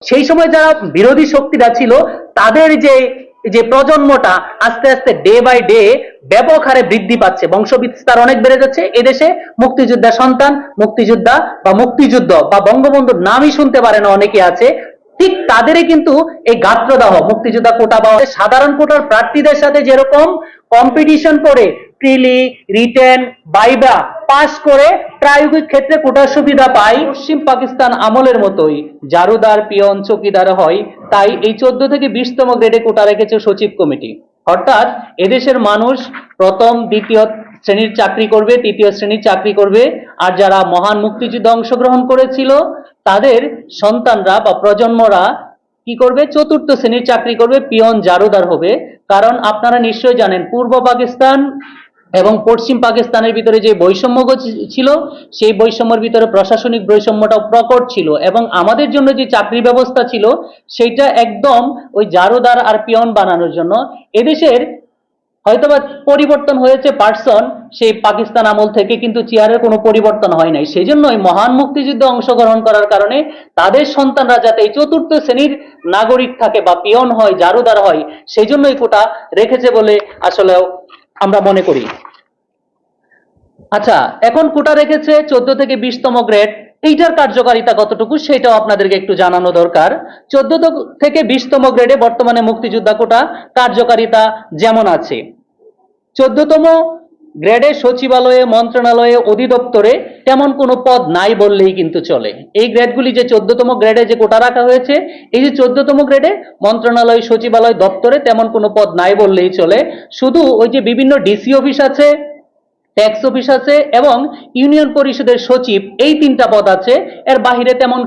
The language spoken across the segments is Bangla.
সেই সময় যারা বিরোধী শক্তিরা ছিল তাদের যে যে প্রজন্মটা আস্তে আস্তে ডে বাই ডে ব্যাপক হারে বৃদ্ধি পাচ্ছে, বংশ বিস্তার অনেক বেড়ে যাচ্ছে। এদেশে মুক্তিযোদ্ধা সন্তান, মুক্তিযোদ্ধা বা মুক্তিযুদ্ধ বা বঙ্গবন্ধুর নামই শুনতে পারে না অনেকে আছে, ঠিক তাদেরই কিন্তু এই গাত্রদাহ মুক্তিযোদ্ধা কোটা বা সাধারণ কোটার প্রার্থীদের সাথে যেরকম কম্পিটিশন করে প্রিলি, রিটেন, ভাইভা পাস করে প্রায়োগিক ক্ষেত্রে কোটার সুবিধা পায়, পশ্চিম পাকিস্তান আমলের মতোই জারুদার, পিয়ন, চকিদার হয়। তাই এই 14 থেকে 20তম গ্রেডে কোটা রেখেছে সচিব কমিটি। অর্থাৎ এদেশের মানুষ প্রথম দ্বিতীয় শ্রেণীর চাকরি করবে, তৃতীয় শ্রেণীর চাকরি করবে, আর যারা মহান মুক্তিযুদ্ধে অংশগ্রহণ করেছিল তাদের সন্তানরা বা প্রজন্মরা কি করবে, চতুর্থ শ্রেণীর চাকরি করবে, পিয়ন, জারুদার হবে। কারণ আপনারা নিশ্চয়ই জানেন পূর্ব পাকিস্তান এবং পশ্চিম পাকিস্তানের ভিতরে যে বৈষম্য ছিল সেই বৈষম্যের ভিতরে প্রশাসনিক বৈষম্যটাও প্রকট ছিল, এবং আমাদের জন্য যে চাকরি ব্যবস্থা ছিল সেইটা একদম ওই জারুদার আর পিয়ন বানানোর জন্য। এদেশের হয়তোবা পরিবর্তন হয়েছে পার্সন সেই পাকিস্তান আমল থেকে, কিন্তু চেয়ারের কোনো পরিবর্তন হয় নাই। সেই জন্যই মহান মুক্তিযুদ্ধে অংশগ্রহণ করার কারণে তাদের সন্তানরা যাতে এই চতুর্থ শ্রেণীর নাগরিক থাকে বা পিয়ন হয়, জারুদার হয়, সেই জন্যই কোটা রেখেছে বলে আসলেও আমরা মনে করি। আচ্ছা, এখন কোটা রেখেছে 14 থেকে 20তম গ্রেড, এইটার কার্যকারিতা কতটুকু সেটাও আপনাদেরকে একটু জানানো দরকার। 14 থেকে 20তম গ্রেডে বর্তমানে মুক্তিযোদ্ধা কোটা কার্যকারিতা যেমন আছে, 14তম গ্রেডে সচিবালয়ে, মন্ত্রণালয়ে, অধিদপ্তরে তেমন কোনো পদ নাই বললেই কিন্তু চলে। এই গ্রেডগুলি যে 14তম গ্রেডে যে কোটা রাখা হয়েছে, এই যে 14তম গ্রেডে মন্ত্রণালয়, সচিবালয়, দপ্তরে তেমন কোনো পদ নাই বললেই চলে। শুধু ওই যে বিভিন্ন ডিসি অফিস আছে, ট্যাক্স অফিস আছে এবং ইউনিয়ন পরিষদের সচিব, এই 3টা পদ আছে। এর বাহিরে তেমন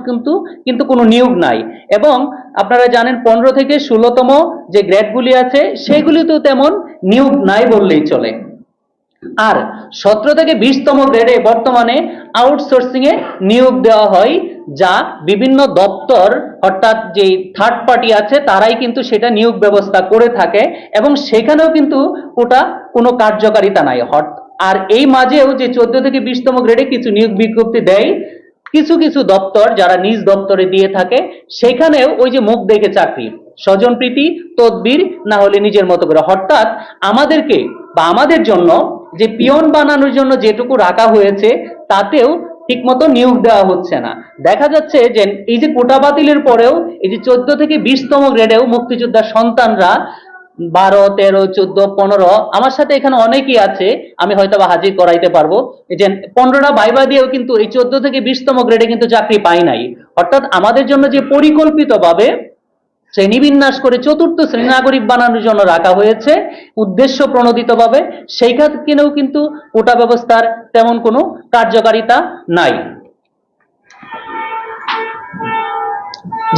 কিন্তু কোনো নিয়োগ নাই। এবং আপনারা জানেন 15 থেকে 16তম যে গ্রেডগুলি আছে সেগুলিতেও তেমন নিয়োগ নাই বললেই চলে। আর 17 থেকে 20তম গ্রেডে বর্তমানে আউটসোর্সিং এ নিয়োগ দেওয়া হয়, যা বিভিন্ন দপ্তর অর্থাৎ যে থার্ড পার্টি আছে তারাই কিন্তু সেটা নিয়োগ ব্যবস্থা করে থাকে, এবং সেখানেও কিন্তু কোটা কোনো কার্যকারিতা নাই। আর এই মাঝেও যে 14 থেকে 20তম গ্রেডে কিছু নিয়োগ বিজ্ঞপ্তি দেয় কিছু কিছু দপ্তর, যারা নিজ দপ্তরে দিয়ে থাকে, সেখানেও ওই যে মুখ দেখে চাকরি, স্বজনপ্রীতি, তদবির, না হলে নিজের মতো করে। অর্থাৎ আমাদেরকে বা আমাদের জন্য যে পিয়ন বানানোর জন্য যেটুকু রাখা হয়েছে তাতেও ঠিকমতো নিয়োগ দেওয়া হচ্ছে না। দেখা যাচ্ছে যে এই যে কোটা বাতিলের পরেও এই যে 14 থেকে 20তম গ্রেডেও মুক্তিযোদ্ধার সন্তানরা 12, 13, 14, 15, আমার সাথে এখানে অনেকেই আছে, আমি হয়তো বা হাজির করাইতে পারবো যে 15টা ভাইবা দিয়েও কিন্তু এই 14 থেকে 20তম গ্রেডে কিন্তু চাকরি পাই নাই। অর্থাৎ আমাদের জন্য যে পরিকল্পিতভাবে শ্রেণীবিন্যাস করে চতুর্থ শ্রেণী নাগরিক বানানোর জন্য রাখা হয়েছে উদ্দেশ্য প্রণোদিতভাবে, সেইখানেও কিন্তু কোটা ব্যবস্থার তেমন কোনো কার্যকারিতা নাই।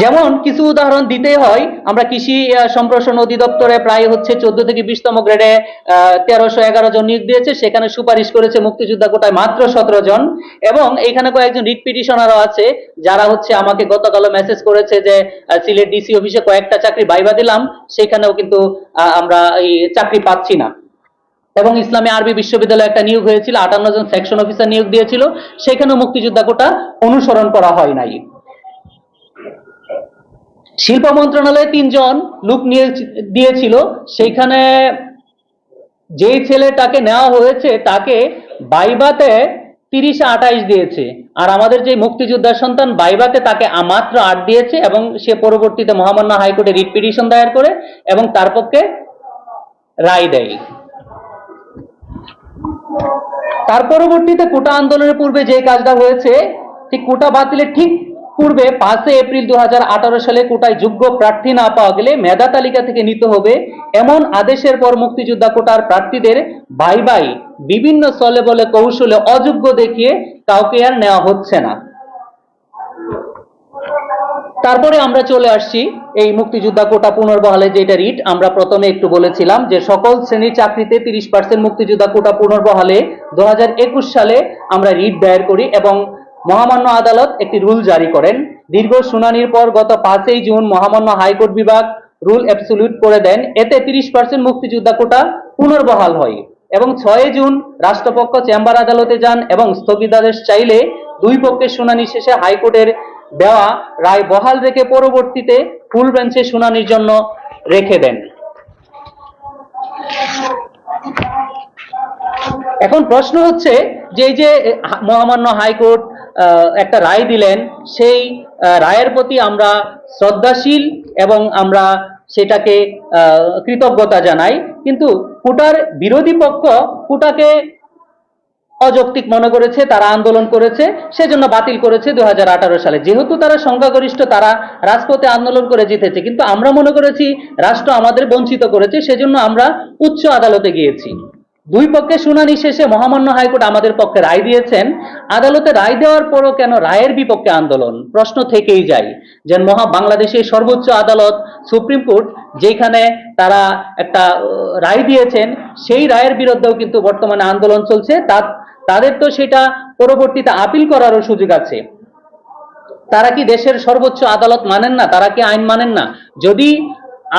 যেমন কিছু উদাহরণ দিতে হয়, আমরা কৃষি সম্প্রসারণ অধিদপ্তরে প্রায় হচ্ছে 14 থেকে 20তম গ্রেডে 1311 জন নিয়োগ দিয়েছে, সেখানে সুপারিশ করেছে মুক্তিযোদ্ধা কোটায় মাত্র 17 জন। এবং এখানে কয়েকজন রিট পিটিশনারও আছে যারা হচ্ছে আমাকে গতকাল মেসেজ করেছে যে সিলেট ডিসি অফিসে কয়েকটা চাকরি ভাইবা দিলাম, সেখানেও কিন্তু আমরা এই চাকরি পাচ্ছি না। এবং ইসলামী আরবি বিশ্ববিদ্যালয়ে একটা নিয়োগ হয়েছিল, 58 জন সেকশন অফিসার নিয়োগ দিয়েছিল, সেখানেও মুক্তিযোদ্ধা কোটা অনুসরণ করা হয় নাই। শিল্প মন্ত্রণালয়ে 3 জন লোক নিয়োগ দিয়েছিল, সেইখানে যেই ছেলেটাকে নেওয়া হয়েছে তাকে ভাইভাতে 30-28 দিয়েছে, আর আমাদের যে মুক্তিযোদ্ধার সন্তান ভাইভাতে তাকে মাত্র 8 দিয়েছে, এবং সে পরবর্তীতে মহামান্য হাইকোর্টে রিট পিটিশন দায়ের করে এবং তার পক্ষে রায় দেয়। তার পরবর্তীতে কোটা আন্দোলনের পূর্বে যে কাজটা হয়েছে, ঠিক কোটা বাতিলের ঠিক পূর্বে 5 এপ্রিল 2018 সালে কোটায় যোগ্য প্রার্থী না পাওয়া গেলে মেধা তালিকা থেকে নিতে হবে এমন আদেশের পর মুক্তিযোদ্ধা কোটার প্রার্থীদের ভাই বিভিন্ন চলে বলে কৌশলে অযোগ্য দেখিয়ে কাউকে আর নেওয়া হচ্ছে না। তারপরে আমরা চলে আসছি এই মুক্তিযোদ্ধা কোটা পুনর্বহালে, যেটা রিট আমরা প্রথমে একটু বলেছিলাম যে সকল শ্রেণীর চাকরিতে 30% মুক্তিযোদ্ধা কোটা পুনর্বহালে 2021 সালে আমরা রিট দায়ের করি এবং মহামান্য আদালত একটি রুল জারি করেন। দীর্ঘ শুনানির পর গত 5 জুন মহামান্য হাইকোর্ট বিভাগ রুল অ্যাবসলিউট করে দেন। এতে 30% মুক্তিযোদ্ধা কোটা পুনর্বহাল হয় এবং 6 জুন রাষ্ট্রপক্ষ চেম্বার আদালতে যান এবং স্থগিতাদেশ চাইলে দুই পক্ষের শুনানি শেষে হাইকোর্টের দেওয়া রায় বহাল রেখে পরবর্তীতে ফুল বেঞ্চে শুনানির জন্য রেখে দেন। এখন প্রশ্ন হচ্ছে যে এই যে মহামান্য হাইকোর্ট একটা রায় দিলেন, সেই রায়ের প্রতি আমরা শ্রদ্ধাশীল এবং আমরা সেটাকে কৃতজ্ঞতা জানাই, কিন্তু কোটার বিরোধী পক্ষ কোটাকে অযৌক্তিক মনে করেছে, তারা আন্দোলন করেছে, সেজন্য বাতিল করেছে 2018 সালে। যেহেতু তারা সংখ্যাগরিষ্ঠ, তারা রাজপথে আন্দোলন করে জিতেছে, কিন্তু আমরা মনে করেছি রাষ্ট্র আমাদের বঞ্চিত করেছে, সেজন্য আমরা উচ্চ আদালতে গিয়েছি। দুই পক্ষে শুনানি শেষে মহামান্য হাইকোর্ট আমাদের পক্ষে রায় দিয়েছেন। আদালতে রায় দেওয়ার পরও কেন রায়ের বিপক্ষে আন্দোলন? প্রশ্ন থেকেই যায় যে বাংলাদেশের সর্বোচ্চ আদালত সুপ্রিম কোর্ট যেখানে তারা একটা রায় দিয়েছেন, সেই রায়ের বিরুদ্ধেও কিন্তু বর্তমানে আন্দোলন চলছে। তাদের তো সেটা পরবর্তীতে আপিল করারও সুযোগ আছে। তারা কি দেশের সর্বোচ্চ আদালত মানেন না? তারা কি আইন মানেন না? যদি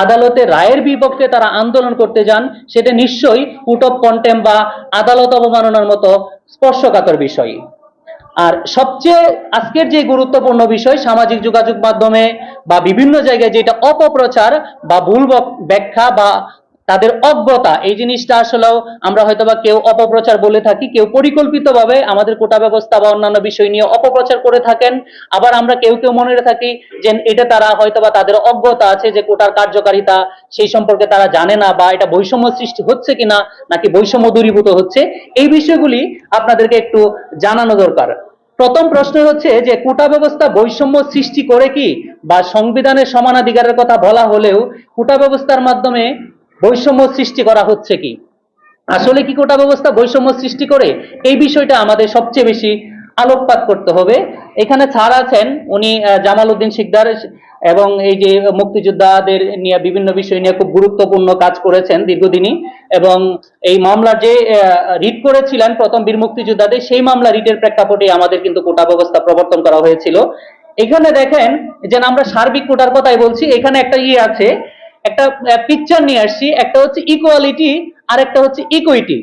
আদালতে রায়ের বিপক্ষে তারা আন্দোলন করতে যান, সেটা নিশ্চয়ই কোর্ট অফ কন্টেম্প বা আদালত অবমাননার মতো স্পর্শকাতর বিষয়। আর সবচেয়ে আজকের যে গুরুত্বপূর্ণ বিষয়, সামাজিক যোগাযোগ মাধ্যমে বা বিভিন্ন জায়গায় যেটা অপপ্রচার বা ভুল ব্যাখ্যা বা তাদের অজ্ঞতা, এই জিনিসটা আসলেও আমরা হয়তোবা কেউ অপপ্রচার বলে থাকি, কেউ পরিকল্পিতভাবে আমাদের কোটা ব্যবস্থা বা অন্যান্য বিষয় নিয়ে অপপ্রচার করে থাকেন। আবার আমরা কেউ কেউ মনে থাকি যে এটা তারা হয়তোবা তাদের অজ্ঞতা আছে, যে কোটার কার্যকারিতা সেই সম্পর্কে তারা জানে না, বা এটা বৈষম্য সৃষ্টি হচ্ছে কিনা নাকি বৈষম্য দূরীভূত হচ্ছে, এই বিষয়গুলি আপনাদেরকে একটু জানানো দরকার। প্রথম প্রশ্ন হচ্ছে যে কোটা ব্যবস্থা বৈষম্য সৃষ্টি করে কি, বা সংবিধানের সমানাধিকারের কথা বলা হলেও কোটা ব্যবস্থার মাধ্যমে বৈষম্য সৃষ্টি করা হচ্ছে কি? আসলে কি কোটা ব্যবস্থা বৈষম্য সৃষ্টি করে? এই বিষয়টা আমাদের সবচেয়ে বেশি আলোকপাত করতে হবে। এখানে স্যার আছেন, উনি জামাল উদ্দিন শিকদার, এবং এই যে মুক্তিযোদ্ধাদের নিয়ে বিভিন্ন বিষয় নিয়ে খুব গুরুত্বপূর্ণ কাজ করেছেন দীর্ঘদিনই, এবং এই মামলা যে রিট করেছিলেন প্রথম বীর মুক্তিযোদ্ধাদের, সেই মামলা রিটের প্রেক্ষাপটে আমাদের কিন্তু কোটা ব্যবস্থা প্রবর্তন করা হয়েছিল। এখানে দেখেন যে আমরা সার্বিক কোটার কথাই বলছি, এখানে একটা আছে, একটা পিকচার নিয়ে আসছি, একটা হচ্ছে ইকুয়ালিটি আর একটা হচ্ছে ইকুইটি।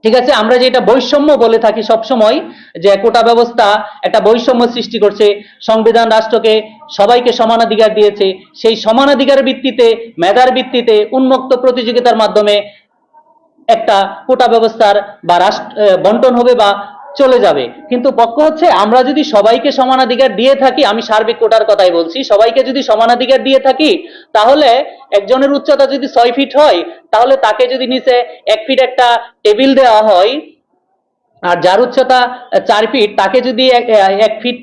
ঠিক আছে, আমরা যেটা বৈষম্য বলে থাকি সব সময়, যে কোটা ব্যবস্থা একটা বৈষম্য সৃষ্টি করছে, সংবিধান রাষ্ট্রকে সবাইকে সমানাধিকার দিয়েছে, সেই সমানাধিকারের ভিত্তিতে, মেধার ভিত্তিতে, উন্মুক্ত প্রতিযোগিতার মাধ্যমে একটা কোটা ব্যবস্থার বা বন্টন হবে বা চলে যাবে। কিন্তু পক্ষ হচ্ছে আমরা যদি সবাইকে সমানাধিকার দিয়ে থাকি, আমি সার্বিক কোটার কথাই বলছি, সবাইকে যদি সমানাধিকার দিয়ে থাকি, তাহলে একজনের উচ্চতা যদি 6 ফিট হয়, তাহলে তাকে যদি নিচে 1 ফিট একটা টেবিল দেওয়া হয়, আর যার উচ্চতা 4 ফিট তাকে যদি 1 ফিট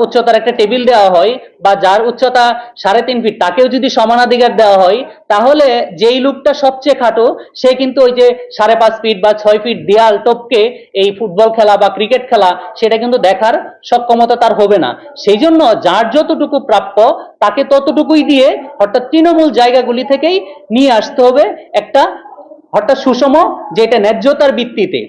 উচ্চতার একটা টেবিল দেওয়া হয়, বা যার উচ্চতা 3.5 ফিট তাকেও যদি সমানাধিকার দেওয়া হয়, তাহলে যেই লোকটা সবচেয়ে খাটো সে কিন্তু ওই যে 5.5 ফিট বা 6 ফিট দেয়াল টপকে এই ফুটবল খেলা বা ক্রিকেট খেলা সেটা কিন্তু দেখার সক্ষমতা তার হবে না। সেই জন্য যার যতটুকু প্রাপ্য তাকে ততটুকুই দিয়ে, অর্থাৎ তৃণমূল জায়গাগুলি থেকেই নিয়ে আসতে হবে একটা, অর্থাৎ সুষম, যেটা ন্যায্যতার ভিত্তিতে,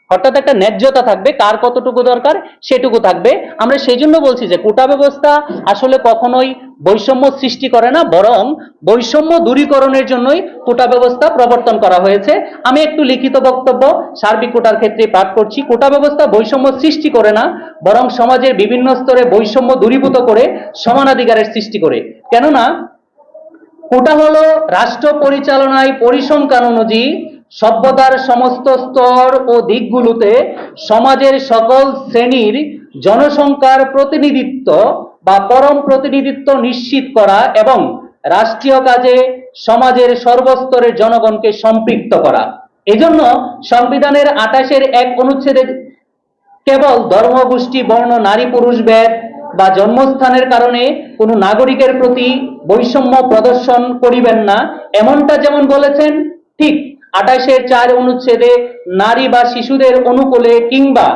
অর্থাৎ একটা ন্যায্যতা থাকবে, কার কতটুকু দরকার সেটুকু থাকবে। আমরা সেই জন্য বলছি যে কোটা ব্যবস্থা আসলে কখনোই বৈষম্য সৃষ্টি করে না, বরং বৈষম্য দূরীকরণের জন্যই কোটা ব্যবস্থা প্রবর্তন করা হয়েছে। আমি একটু লিখিত বক্তব্য সার্বিক কোটার ক্ষেত্রে পাঠ করছি। কোটা ব্যবস্থা বৈষম্য সৃষ্টি করে না, বরং সমাজের বিভিন্ন স্তরে বৈষম্য দূরীভূত করে সমানাধিকারের সৃষ্টি করে। কেননা কোটা হলো রাষ্ট্র পরিচালনায় পরিসংখ্যান অনুযায়ী সভ্যতার সমস্ত স্তর ও দিকগুলোতে সমাজের সকল শ্রেণীর জনসংখ্যার প্রতিনিধিত্ব বা পরম প্রতিনিধিত্ব নিশ্চিত করা এবং রাষ্ট্রীয় কাজে সমাজের সর্বস্তরের জনগণকে সম্পৃক্ত করা। এজন্য সংবিধানের 28-1 অনুচ্ছেদে কেবল ধর্মগোষ্ঠী, বর্ণ, নারী পুরুষ ভেদ বা জন্মস্থানের কারণে কোনো নাগরিকের প্রতি বৈষম্য প্রদর্শন করিবেন না, এমনটা যেমন বলেছেন, ঠিক 28-4 অনুচ্ছেদে নারী বা শিশুদের অনুকূলে কিংবা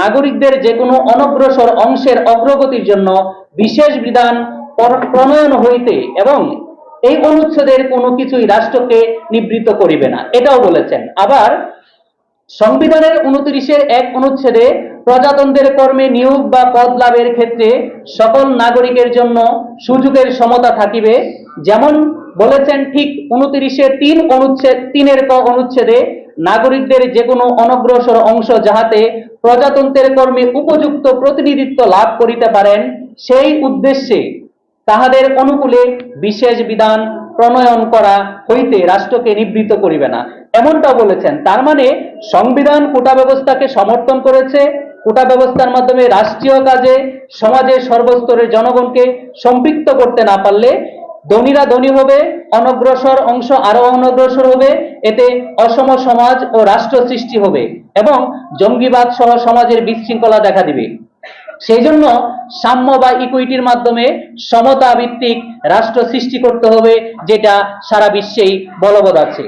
নাগরিকদের যে কোনো অনগ্রসর অংশের অগ্রগতির জন্য বিশেষ বিধান প্রণয়ন হইতে এবং এই অনুচ্ছেদের কোনো কিছুই রাষ্ট্রকে নিবৃত্ত করিবে না, এটাও বলেছেন। আবার সংবিধানের 29-1 অনুচ্ছেদে প্রজাতন্ত্রের কর্মে নিয়োগ বা পদ লাভের ক্ষেত্রে সকল নাগরিকের জন্য সুযোগের সমতা থাকিবে, যেমন বলেছেন ঠিক 29-3 অনুচ্ছেদে নাগরিকদের যে কোনো অনগ্রসর অংশ যাহাতে প্রজাতন্ত্রের কর্মে উপযুক্ত প্রতিনিধিত্ব লাভ করিতে পারেন, সেই উদ্দেশ্যে তাহাদের অনুকূলে বিশেষ বিধান প্রণয়ন করা হইতে রাষ্ট্রকে নিবৃত্ত করিবে না, এমনটা বলেছেন। তার মানে সংবিধান কোটা ব্যবস্থাকে সমর্থন করেছে। কোটা ব্যবস্থার মাধ্যমে রাষ্ট্রীয় কাজে সমাজের সর্বস্তরের জনগণকে সম্পৃক্ত করতে না পারলে ধনীরা ধনী হবে, অনগ্রসর অংশ আরো অনগ্রসর হবে, এতে অসম সমাজ ও রাষ্ট্র সৃষ্টি হবে এবং জঙ্গিবাদ সহ সমাজের বিশৃঙ্খলা দেখা দিবে। সেই জন্য সাম্য বা ইকুইটির মাধ্যমে সমতা ভিত্তিক রাষ্ট্র সৃষ্টি করতে হবে, যেটা সারা বিশ্বেই বলবৎ আছে।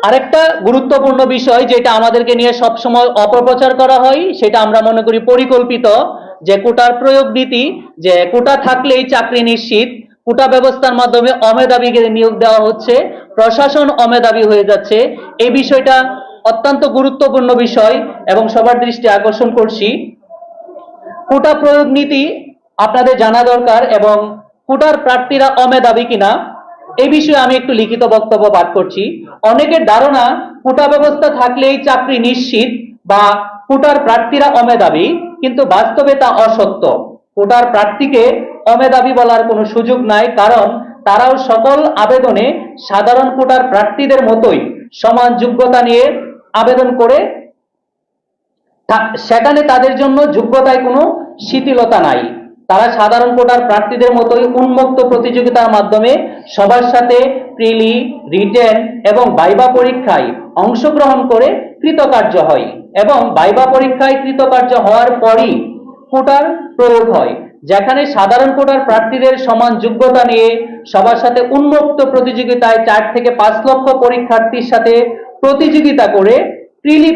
আরেকটা গুরুত্বপূর্ণ বিষয় যেটা আমাদেরকে নিয়ে সবসময় অপপ্রচার করা হয়, সেটা আমরা মনে করি পরিকল্পিত, যে কোটার প্রয়োগ নীতি, যে কোটা থাকলেই চাকরি নিশ্চিত, কোটা ব্যবস্থার মাধ্যমে অমেধাবীকে নিয়োগ দেওয়া হচ্ছে, প্রশাসন অমেধাবী হয়ে যাচ্ছে। এই বিষয়টা অত্যন্ত গুরুত্বপূর্ণ বিষয় এবং সবার দৃষ্টি আকর্ষণ করছি। কোটা প্রয়োগ নীতি আপনাদের জানা দরকার এবং কোটার প্রার্থীরা অমেধাবী কিনা এই বিষয়ে আমি একটু লিখিত বক্তব্য পাঠ করছি। অনেকের ধারণা কোটা ব্যবস্থা থাকলেই চাকরি নিশ্চিত বা কোটার প্রার্থীরা অমেধাবী, কিন্তু বাস্তবে তা অসত্য। কোটার প্রার্থীকে অমেধাবী বলার কোনো সুযোগ নাই, কারণ তারাও সকল আবেদনে সাধারণ কোটার প্রার্থীদের মতোই সমান যোগ্যতা নিয়ে আবেদন করে, সেখানে তাদের জন্য যোগ্যতায় কোনো শিথিলতা নাই। তারা সাধারণ কোটার প্রার্থীদের মতোই উন্মুক্ত প্রতিযোগিতার মাধ্যমে সবার সাথে প্রিলি, রিটেন এবং ভাইভা পরীক্ষায় অংশগ্রহণ করে কৃতকার্য হয় এবং ভাইভা পরীক্ষায় কৃতকার্য হওয়ার পরই কোটার প্রয়োগ হয়, যেখানে সাধারণ কোটার প্রার্থীদের সমান যোগ্যতা নিয়ে সবার সাথে উন্মুক্ত প্রতিযোগিতায় 4 থেকে 5 লক্ষ পরীক্ষার্থীর সাথে প্রতিযোগিতা করে প্রিলি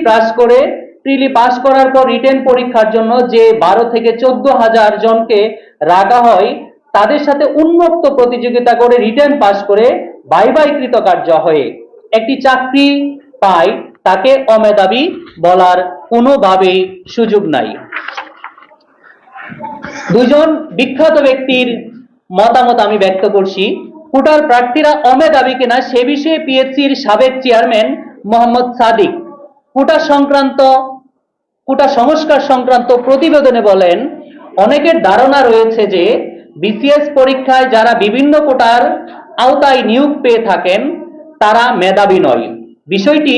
পাস করার পর রিটেন পরীক্ষার জন্য যে 12 থেকে 14,000 জনকে রাখা হয়, তাদের সাথে উন্মুক্ত প্রতিযোগিতা করে রিটেন পাস করে ভাইভায় কৃতকার্য হয়ে একটি চাকরি পায়, তাকে অমেধাবী বলার কোনোভাবেই সুযোগ নাই। দুজন বিখ্যাত ব্যক্তির মতামত আমি ব্যক্ত করছি। কোটার প্রার্থীরা অমেধাবী কিনা সে বিষয়ে পিএসসির সাবেক চেয়ারম্যান মোহাম্মদ সাদিক কোটা সংস্কার সংক্রান্ত প্রতিবেদনে বলেন, অনেকের ধারণা রয়েছে যে বিসিএস পরীক্ষায় যারা বিভিন্ন কোটার আওতায় নিয়োগ পেয়ে থাকেন তারা মেধাবী নয়। বিষয়টি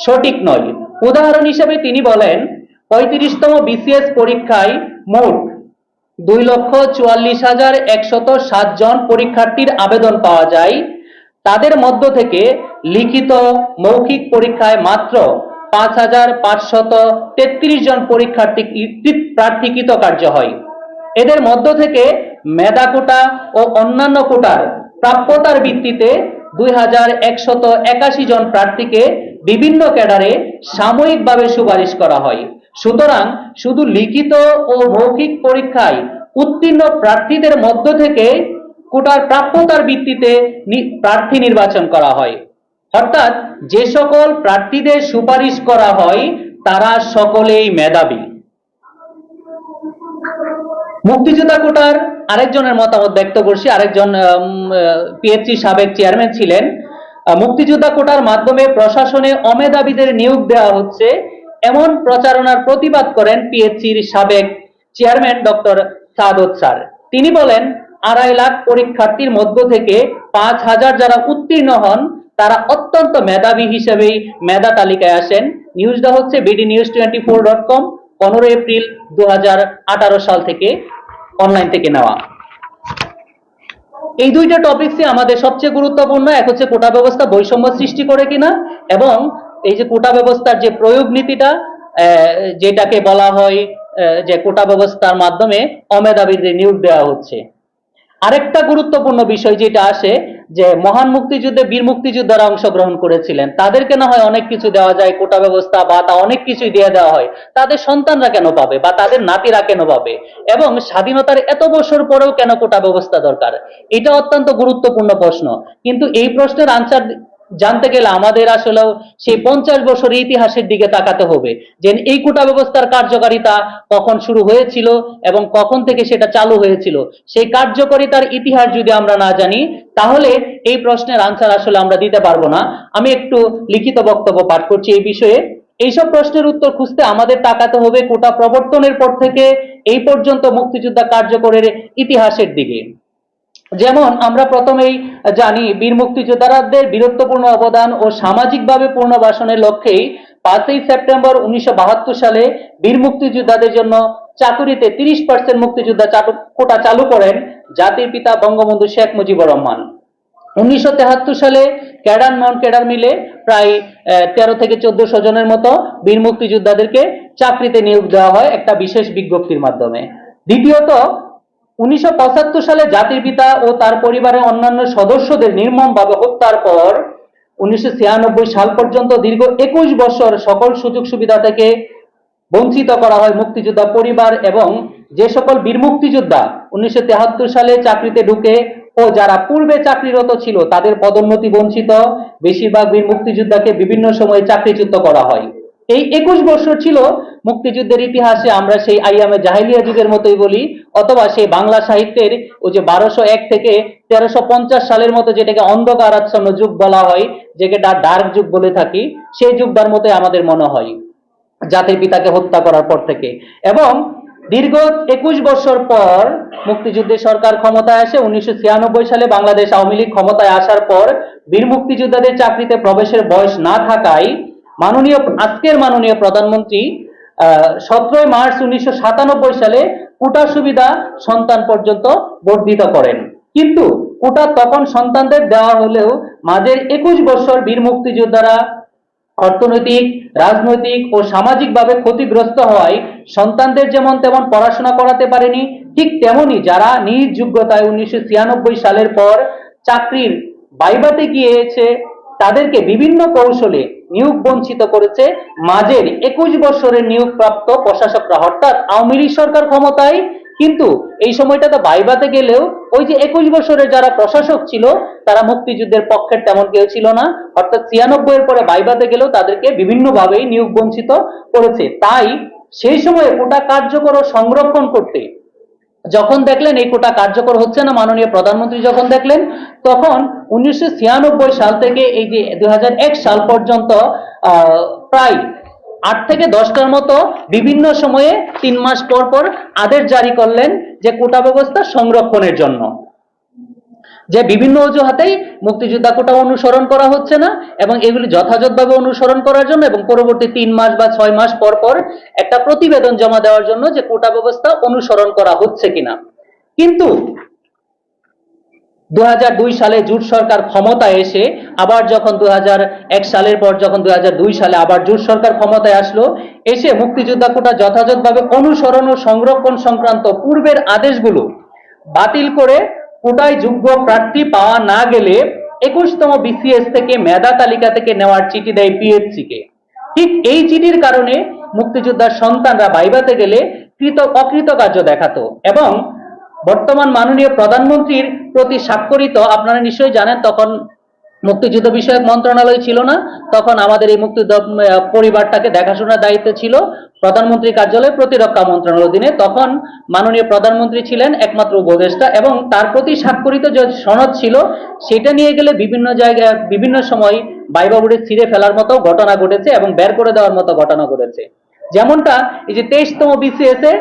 সঠিক নয়। উদাহরণ হিসেবে তিনি বলেন, 35তম বিসিএস পরীক্ষায় মোট 2,44,107 জন পরীক্ষার্থীর আবেদন পাওয়া যায়। তাদের মধ্য থেকে লিখিত মৌখিক পরীক্ষায় মাত্র 5,533 জন প্রার্থী কৃতকার্য হয়। এদের মধ্য থেকে মেধা কোটা ও অন্যান্য কোটার প্রাপ্যতার ভিত্তিতে 2,181 জন প্রার্থীকে বিভিন্ন ক্যাডারে সাময়িকভাবে সুপারিশ করা হয়। সুতরাং শুধু লিখিত ও মৌখিক পরীক্ষায় উত্তীর্ণ প্রার্থীদের মধ্য থেকে কোটার প্রাপ্যতার ভিত্তিতে প্রার্থী নির্বাচন করা হয়। অর্থাৎ যে সকল প্রার্থীদের সুপারিশ করা হয় তারা সকলেই মেধাবী। মুক্তিযোদ্ধা কোটার আরেকজনের মতামত ব্যক্ত করছি। আরেকজন পিএসসি সাবেক চেয়ারম্যান ছিলেন। মুক্তিযোদ্ধা কোটার মাধ্যমে প্রশাসনে অমেধাবীদের নিয়োগ দেওয়া হচ্ছে এমন প্রচারণার প্রতিবাদ করেন পিএসসির সাবেক চেয়ারম্যান ডক্টর সাদত স্যার। তিনি বলেন, 2.5 লাখ পরীক্ষার্থীর মধ্য থেকে 5,000 যারা উত্তীর্ণ হন তারা অত্যন্ত মেধাবী হিসেবেই মেধা তালিকায় আসেন। নিউজটা হচ্ছে bdnews24.com 15 এপ্রিল 2018 সাল থেকে অনলাইন থেকে নেওয়া। এই দুইটা টপিকসই আমাদের সবচেয়ে গুরুত্বপূর্ণ। এক হচ্ছে কোটা ব্যবস্থা বৈষম্য সৃষ্টি করে কিনা, এবং এই যে কোটা ব্যবস্থার যে প্রয়োগ নীতিটা, যেটাকে বলা হয় যে কোটা ব্যবস্থার মাধ্যমে অমেধাবীদের নিয়োগ দেওয়া হচ্ছে। আরেকটা গুরুত্বপূর্ণ বিষয় যেটা আসে, যে মহান মুক্তিযুদ্ধে বীর মুক্তিযোদ্ধারা অংশগ্রহণ করেছিলেন, তাদেরকে না হয় অনেক কিছু দেওয়া যায়, কোটা ব্যবস্থা বা তা অনেক কিছুই দিয়ে দেওয়া হয়, তাদের সন্তানরা কেন পাবে বা তাদের নাতিরা কেন পাবে, এবং স্বাধীনতার এত বছর পরেও কেন কোটা ব্যবস্থা দরকার? এটা অত্যন্ত গুরুত্বপূর্ণ প্রশ্ন। কিন্তু এই প্রশ্নের আনসার জানতে গেলে আমাদের আসলেও সেই 50 বছরের ইতিহাসের দিকে তাকাতে হবে, যে এই কোটা ব্যবস্থার কার্যকারিতা কখন শুরু হয়েছিল এবং কখন থেকে সেটা চালু হয়েছিল। সেই কার্যকারিতার ইতিহাস যদি আমরা না জানি, তাহলে এই প্রশ্নের আনসার আসলে আমরা দিতে পারবো না। আমি একটু লিখিত বক্তব্য পাঠ করছি এই বিষয়ে। এইসব প্রশ্নের উত্তর খুঁজতে আমাদের তাকাতে হবে কোটা প্রবর্তনের পর থেকে এই পর্যন্ত মুক্তিযোদ্ধা কার্যকরের ইতিহাসের দিকে। যেমন আমরা প্রথমেই জানি, বীর মুক্তিযোদ্ধাদের বীরত্বপূর্ণ অবদান ও সামাজিকভাবে পুনর্বাসনের লক্ষ্যেই 5ই সেপ্টেম্বর 1972 সালে বীর মুক্তিযোদ্ধাদের জন্য চাকুরিতে 30% মুক্তিযোদ্ধা কোটা চালু করেন জাতির পিতা বঙ্গবন্ধু শেখ মুজিবুর রহমান। 1973 সালে ক্যাডার নন ক্যাডার মিলে প্রায় 13 থেকে 1400 জনের মতো বীর মুক্তিযোদ্ধাদেরকে চাকরিতে নিয়োগ দেওয়া হয় একটা বিশেষ বিজ্ঞপ্তির মাধ্যমে। দ্বিতীয়ত, 1975 সালে জাতির পিতা ও তার পরিবারের অন্যান্য সদস্যদের নির্মমভাবে হত্যার পর 1996 সাল পর্যন্ত দীর্ঘ 21 বছর সকল সুযোগ সুবিধা থেকে বঞ্চিত করা হয় মুক্তিযোদ্ধা পরিবার এবং যে সকল বীর মুক্তিযোদ্ধা 1973 সালে চাকরিতে ঢুকে ও যারা পূর্বে চাকরিরত ছিল তাদের পদোন্নতি বঞ্চিত বেশিরভাগ বীর মুক্তিযোদ্ধাকে বিভিন্ন সময়ে চাকরিচ্যুত করা হয়। এই 21 বছর ছিল মুক্তিযুদ্ধের ইতিহাসে আমরা সেই আইয়ামে জাহেলিয়া যুগের মতোই বলি, অথবা সেই বাংলা সাহিত্যের ওই যে 1201 থেকে 1350 সালের মতো যেটাকে অন্ধকারাচ্ছন্ন যুগ বলা হয়, যেটা ডার্ক যুগ বলে থাকি, সেই যুগটার মতোই আমাদের মনে হয় জাতির পিতাকে হত্যা করার পর থেকে। এবং দীর্ঘ 21 বছর পর মুক্তিযুদ্ধের সরকার ক্ষমতায় আসে। 1996 সালে বাংলাদেশ আওয়ামী লীগ ক্ষমতায় আসার পর বীর মুক্তিযোদ্ধাদের চাকরিতে প্রবেশের বয়স না থাকায় আজকের মাননীয় প্রধানমন্ত্রী 17 মার্চ 1997 সালে কোটা সুবিধা সন্তান পর্যন্ত বর্ধিত করেন। কিন্তু কোটা তখন সন্তানদের দেওয়া হলেও মাঝের 21 বছর বীর মুক্তিযোদ্ধারা অর্থনৈতিক, রাজনৈতিক ও সামাজিকভাবে ক্ষতিগ্রস্ত হওয়ায় সন্তানদের যেমন তেমন পড়াশোনা করাতে পারেনি, ঠিক তেমনি যারা নিজ যোগ্যতায় 1996 সালের পর চাকরির ভাইভাতে গিয়েছে তাদেরকে বিভিন্ন কৌশলে নিয়োগ বঞ্চিত করেছে মাঝের 21 বছরের নিয়োগপ্রাপ্ত প্রশাসকরা, অর্থাৎ আওয়ামী লীগ সরকার ক্ষমতায়, কিন্তু এই সময়টাতে ভাইভাতে গেলেও ওই যে 21 বছরের যারা প্রশাসক ছিল তারা মুক্তিযুদ্ধের পক্ষের তেমন কেউ ছিল না, অর্থাৎ 96 এর পরে ভাইভাতে গেলেও তাদেরকে বিভিন্নভাবেই নিয়োগ বঞ্চিত করেছে। তাই সেই সময়ে কোটা কার্যকর ও সংরক্ষণ করতে যখন দেখলেন এই কোটা কার্যকর হচ্ছে না, মাননীয় প্রধানমন্ত্রী যখন দেখলেন, তখন 1996 সাল থেকে এই যে 2001 সাল পর্যন্ত প্রায় 8 থেকে 10টার মতো বিভিন্ন সময়ে 3 মাস পর পর আদেশ জারি করলেন যে কোটা ব্যবস্থা সংরক্ষণের জন্য, যে বিভিন্ন অজুহাতেই মুক্তিযোদ্ধা কোটা অনুসরণ করা হচ্ছে না এবং এগুলি যথাযথভাবে অনুসরণ করার জন্য এবং পরবর্তী 3 মাস বা 6 মাস পর পর একটা প্রতিবেদন জমা দেওয়ার জন্য যে কোটা ব্যবস্থা অনুসরণ করা হচ্ছে কিনা। কিন্তু 2002 সালে জোট সরকার ক্ষমতায় এসে আবার যখন 2001 সালের পর যখন 2002 সালে আবার জোট সরকার ক্ষমতায় আসলো, এসে মুক্তিযোদ্ধা কোটা যথাযথভাবে অনুসরণ ও সংরক্ষণ সংক্রান্ত পূর্বের আদেশগুলো বাতিল করে কোটায় যোগ্য প্রার্থী পাওয়া না গেলে 21তম বিসিএস থেকে মেধা তালিকা থেকে নেওয়ার চিঠি দেয় পিএসসি কে। ঠিক এই চিঠির কারণে মুক্তিযোদ্ধার সন্তানরা ভাইভাতে গেলে অকৃতকার্য দেখাতো এবং বর্তমান মাননীয় প্রধানমন্ত্রীর প্রতি স্বাক্ষরিত, আপনারা নিশ্চয়ই জানেন তখন মুক্তিযুদ্ধ বিষয়ক মন্ত্রণালয় ছিল না, তখন আমাদের এই মুক্তিযোদ্ধা পরিবারটাকে দেখাশোনার দায়িত্ব ছিল প্রধানমন্ত্রী কার্যালয় প্রতিরক্ষা মন্ত্রণালয়ের অধীনে। তখন মাননীয় প্রধানমন্ত্রী ছিলেন একমাত্র উপদেষ্টা এবং তার প্রতি স্বাক্ষরিত যে সনদ ছিল সেটা নিয়ে গেলে বিভিন্ন জায়গায় বিভিন্ন সময় ভাইভা বোর্ডে ছিঁড়ে ফেলার মতো ঘটনা ঘটেছে এবং বের করে দেওয়ার মতো ঘটনা ঘটেছে। যেমনটা এই যে 23তম বিসিএস এ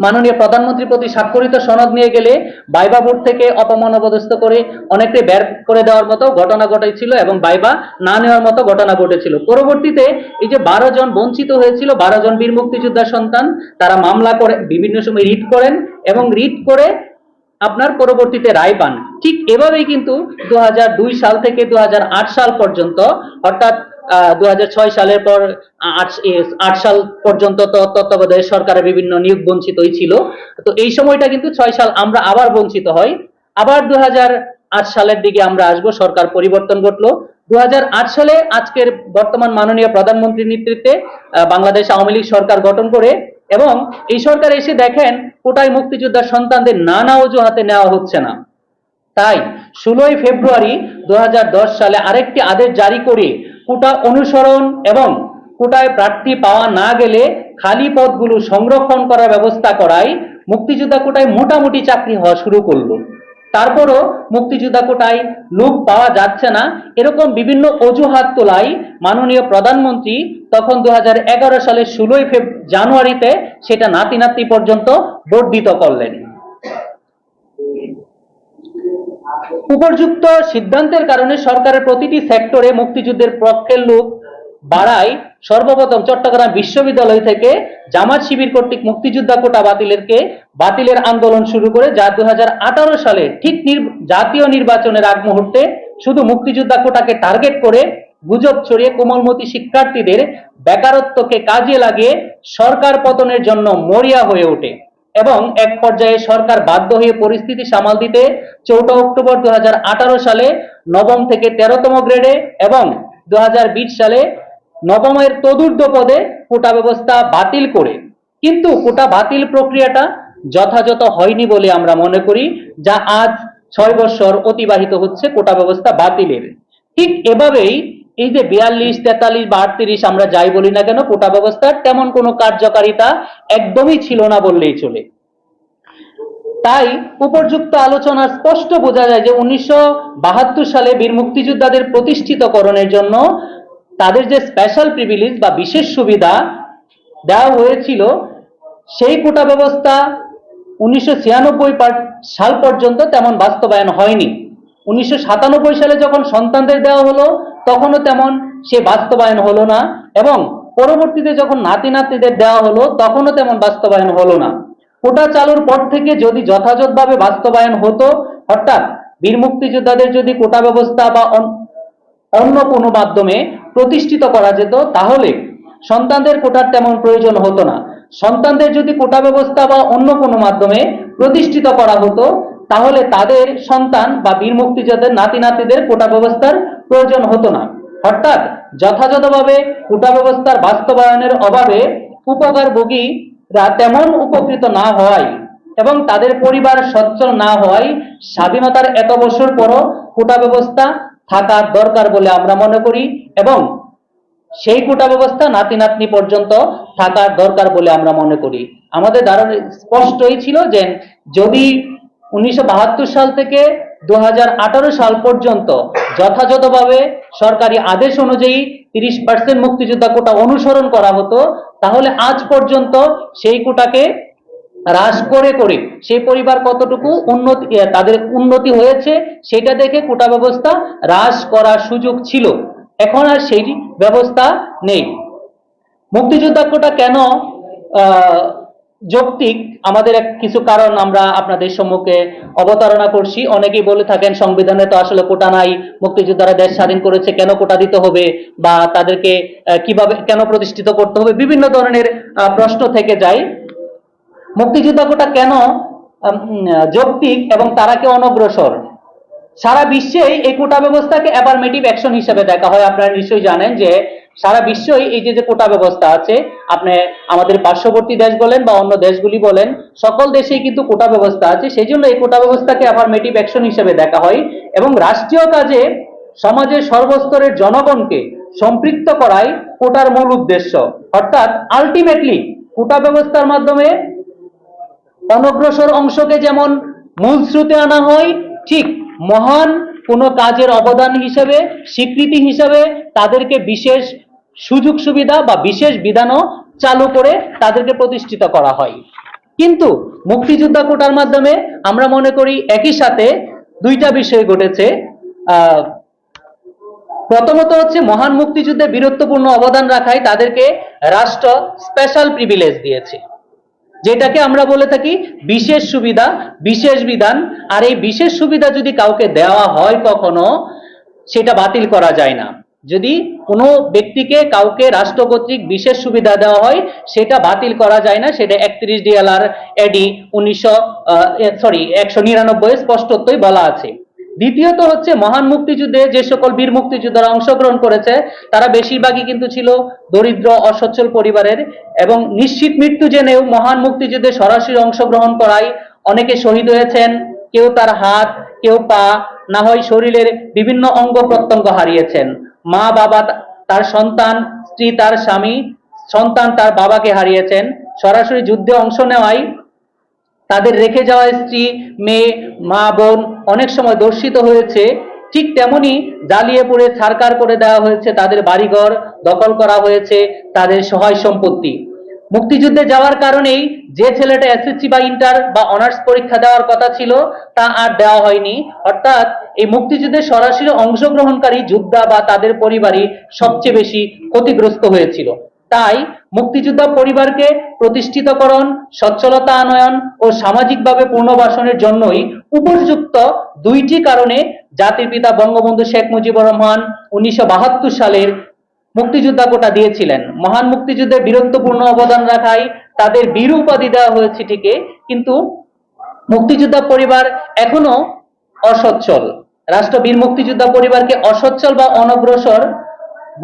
মাননীয় প্রধানমন্ত্রীর প্রতি স্বাক্ষরিত সনদ নিয়ে গেলে ভাইভা বোর্ড থেকে অপমানবদস্ত করে অনেকটাই বের করে দেওয়ার মতো ঘটনা ঘটেছিল এবং ভাইভা না নেওয়ার মতো ঘটনা ঘটেছিল। পরবর্তীতে এই যে 12 জন বঞ্চিত হয়েছিল, 12 জন বীর মুক্তিযোদ্ধার সন্তান, তারা মামলা করে বিভিন্ন সময় রিট করেন এবং রিট করে আপনার পরবর্তীতে রায় পান। ঠিক এভাবেই কিন্তু 2002 সাল থেকে 2008 সাল পর্যন্ত, অর্থাৎ 2006 সালের পর 8 সাল পর্যন্ত তত্ত্বাবধায়ক সরকারের বিভিন্ন নিয়োগ বঞ্চিতই ছিল। তো এই সময়টা কিন্তু 6 সাল আমরা আবার বঞ্চিত হই। আবার 2008 সালের দিকে আমরা আসবো, সরকার পরিবর্তন ঘটলো। 2008 সালে আজকের বর্তমান মাননীয় প্রধানমন্ত্রীর নেতৃত্বে বাংলাদেশ আওয়ামী লীগ সরকার গঠন করে এবং এই সরকার এসে দেখেন কোটায় মুক্তিযোদ্ধার সন্তানদের নানা অজুহাতে নেওয়া হচ্ছে না। তাই 16ই ফেব্রুয়ারি 2010 সালে আরেকটি আদেশ জারি করে কোটা অনুসরণ এবং কোটায় প্রার্থী পাওয়া না গেলে খালি পদগুলো সংরক্ষণ করার ব্যবস্থা করায় মুক্তিযোদ্ধা কোটায় মোটামুটি চাকরি হওয়া শুরু করলো। তারপরও মুক্তিযোদ্ধা কোটায় লোক পাওয়া যাচ্ছে না, এরকম বিভিন্ন অজুহাত তোলায় মাননীয় প্রধানমন্ত্রী তখন 2011 সালের 16ই জানুয়ারিতে সেটা নাতি নাতি পর্যন্ত বর্ধিত করলেন। উপর্যুক্ত সিদ্ধান্তের কারণে সরকারের প্রতিটি সেক্টরে মুক্তিযুদ্ধের পক্ষের লোক বাড়ায় সর্বপ্রথম চট্টগ্রাম বিশ্ববিদ্যালয় থেকে জামাত শিবির কর্তৃক মুক্তিযোদ্ধা কোটা বাতিলের আন্দোলন শুরু করে, যা 2018 সালে ঠিক জাতীয় নির্বাচনের আগ মুহূর্তে শুধু মুক্তিযোদ্ধা কোটাকে টার্গেট করে গুজব ছড়িয়ে কোমলমতি শিক্ষার্থীদের বেকারত্বকে কাজে লাগিয়ে সরকার পতনের জন্য মরিয়া হয়ে ওঠে এবং এক পর্যায়ে সরকার বাধ্য হয়ে পরিস্থিতি সামাল দিতে 4 অক্টোবর 2018 সালে নবম থেকে 13তম গ্রেডে এবং 2020 সালে নবমের চতুর্থ পদে কোটা ব্যবস্থা বাতিল করে। কিন্তু কোটা বাতিল প্রক্রিয়াটা যথাযথ হয়নি বলে আমরা মনে করি, যা আজ 6 বছর অতিবাহিত হচ্ছে কোটা ব্যবস্থা বাতিলের। ঠিক এভাবেই এই যে 42, 43 বা 38 আমরা যাই বলি না কেন, কোটা ব্যবস্থার তেমন কোনো কার্যকারিতা একদমই ছিল না বললেই চলে। তাই উপর্যুক্ত আলোচনার স্পষ্ট বোঝা যায় যে 1972 সালে বীর মুক্তিযোদ্ধাদের প্রতিষ্ঠিতকরণের জন্য তাদের যে স্পেশাল প্রিভিলেজ বা বিশেষ সুবিধা দেওয়া হয়েছিল, সেই কোটা ব্যবস্থা 1996 সাল পর্যন্ত তেমন বাস্তবায়ন হয়নি। 1997 সালে যখন সন্তানদের দেওয়া হলো তখনও তেমন সে বাস্তবায়ন হলো না, এবং পরবর্তীতে যখন নাতি নাতিদের দেওয়া হলো তখনও তেমন বাস্তবায়ন হলো না। কোটা চালুর পর থেকে যদি যথাযথভাবে বাস্তবায়ন হতো, অর্থাৎ বীর মুক্তিযোদ্ধাদের যদি কোটা ব্যবস্থা বা অন্য কোনো মাধ্যমে প্রতিষ্ঠিত করা যেত, তাহলে সন্তানদের কোটার তেমন প্রয়োজন হতো না। সন্তানদের যদি কোটা ব্যবস্থা বা অন্য কোনো মাধ্যমে প্রতিষ্ঠিত করা হতো, তাহলে তাদের সন্তান বা বীর মুক্তিযোদ্ধাদের নাতি নাতিদের কোটা ব্যবস্থার প্রয়োজন হতো না। অর্থাৎ যথাযথভাবে কোটা ব্যবস্থার বাস্তবায়নের অভাবে উপকারভোগীরা তেমন উপকৃত না হওয়ায় এবং তাদের পরিবার সচ্ছল না হওয়ায় স্বাধীনতার এত বছর পরও কোটা ব্যবস্থা থাকার দরকার বলে আমরা মনে করি, এবং সেই কোটা ব্যবস্থা নাতি নাতনি পর্যন্ত থাকার দরকার বলে আমরা মনে করি। আমাদের ধারণা স্পষ্টই ছিল যে যদি 1972 সাল থেকে 2018 সাল পর্যন্ত যথাযথভাবে সরকারি আদেশ অনুযায়ী 30% মুক্তিযোদ্ধা কোটা অনুসরণ করা হতো, তাহলে আজ পর্যন্ত সেই কোটাকে হ্রাস করে করে সেই পরিবার কতটুকু তাদের উন্নতি হয়েছে সেটা দেখে কোটা ব্যবস্থা হ্রাস করার সুযোগ ছিল। এখন আর সেই ব্যবস্থা নেই। মুক্তিযোদ্ধা কোটা কেন যৌক্তিক, আমাদের কিছু কারণ আমরা আপনাদের সম্মুখে অবতারণা করছি। অনেকেই বলে থাকেন সংবিধানে তো আসলে কোটা নাই, মুক্তিযোদ্ধারা দেশ স্বাধীন করেছে, কেন কোটা দিতে হবে, বা তাদেরকে কিভাবে কেন প্রতিষ্ঠিত করতে হবে, বিভিন্ন ধরনের প্রশ্ন থেকে যায়। মুক্তিযোদ্ধা কোটা কেন যৌক্তিক এবং তারা কে অনগ্রসর? সারা বিশ্বে এই কোটা ব্যবস্থাকে অ্যাফার্মেটিভ অ্যাকশন হিসেবে দেখা হয়। আপনারা নিশ্চয়ই জানেন যে সারা বিশ্বই এই যে কোটা ব্যবস্থা আছে, আপনি আমাদের পার্শ্ববর্তী দেশ বলেন বা অন্য দেশগুলি বলেন, সকল দেশেই কিন্তু কোটা ব্যবস্থা আছে। সেই জন্য এই কোটা ব্যবস্থাকে অ্যাফার্মেটিভ অ্যাকশন হিসেবে দেখা হয়, এবং রাষ্ট্রীয় কাজে সমাজের সর্বস্তরের জনগণকে সম্পৃক্ত করাই কোটার মূল উদ্দেশ্য। অর্থাৎ আলটিমেটলি কোটা ব্যবস্থার মাধ্যমে অনগ্রসর অংশকে যেমন মূল স্রোতে আনা হয়, ঠিক মহান কোনো কাজের অবদান হিসেবে, স্বীকৃতি হিসেবে তাদেরকে বিশেষ সুযোগ সুবিধা বা বিশেষ বিধানও চালু করে তাদেরকে প্রতিষ্ঠিত করা হয়। কিন্তু মুক্তিযোদ্ধা কোটার মাধ্যমে আমরা মনে করি একই সাথে দুইটা বিষয় ঘটেছে। প্রথমত হচ্ছে মহান মুক্তিযুদ্ধে বীরত্বপূর্ণ অবদান রাখায় তাদেরকে রাষ্ট্র স্পেশাল প্রিভিলেজ দিয়েছে, যেটাকে আমরা বলে থাকি বিশেষ সুবিধা, বিশেষ বিধান। আর এই বিশেষ সুবিধা যদি কাউকে দেওয়া হয় কখনো, সেটা বাতিল করা যায় না। যদি কোনো ব্যক্তিকে কাউকে রাষ্ট্র কর্তৃক বিশেষ সুবিধা দেওয়া হয়, সেটা বাতিল করা যায় না। সেটা 31 DLR এডি 199 স্পষ্টতই বলা আছে। দ্বিতীয়ত হচ্ছে মহান মুক্তিযুদ্ধে যে সকল বীর মুক্তিযোদ্ধারা অংশগ্রহণ করেছে তারা বেশিরভাগই কিন্তু ছিল দরিদ্র অসচ্ছল পরিবারের, এবং নিশ্চিত মৃত্যু জেনেও মহান মুক্তিযুদ্ধে সরাসরি অংশগ্রহণ করায় অনেকে শহীদ হয়েছেন। কেউ তার হাত, কেউ পা, না হয় শরীরের বিভিন্ন অঙ্গ প্রত্যঙ্গ হারিয়েছেন। মা বাবা তার সন্তান, স্ত্রী তার স্বামী, সন্তান তার বাবাকে হারিয়েছেন। সরাসরি যুদ্ধে অংশ নেওয়ায় তাদের রেখে যাওয়া স্ত্রী, মেয়ে, মা, বোন অনেক সময় দর্শিত হয়েছে। ঠিক তেমনি জ্বালিয়ে পুড়ে ছারখার করে দেওয়া হয়েছে তাদের বাড়িঘর, দখল করা হয়েছে তাদের সহায় সম্পত্তি। মুক্তিযুদ্ধে যাওয়ার কারণেই যে ছেলেটা এসএসসি বা ইন্টার বা অনার্স পরীক্ষা দেওয়ার কথা ছিল তা আর দেওয়া হয়নি। অর্থাৎ এই মুক্তিযুদ্ধে সরাসরি অংশগ্রহণকারী যোদ্ধা বা তাদের পরিবারই সবচেয়ে বেশি ক্ষতিগ্রস্ত হয়েছিল। তাই মুক্তিযোদ্ধা পরিবারকে প্রতিষ্ঠিতকরণ, সচ্ছলতা আনয়ন ও সামাজিকভাবে পুনর্বাসনের জন্যই উপযুক্ত দুইটি কারণে জাতির পিতা বঙ্গবন্ধু শেখ মুজিবুর রহমান 1972 সালের মুক্তিযোদ্ধা কোটা দিয়েছিলেন। মহান মুক্তিযুদ্ধে বীরত্বপূর্ণ অবদান রাখায় তাদের বীর উপাধি দেওয়া হয়েছে ঠিকই, কিন্তু মুক্তিযোদ্ধা পরিবার এখনো অসচ্ছল। রাষ্ট্র বীর মুক্তিযোদ্ধা পরিবারকে অসচ্ছল বা অনগ্রসর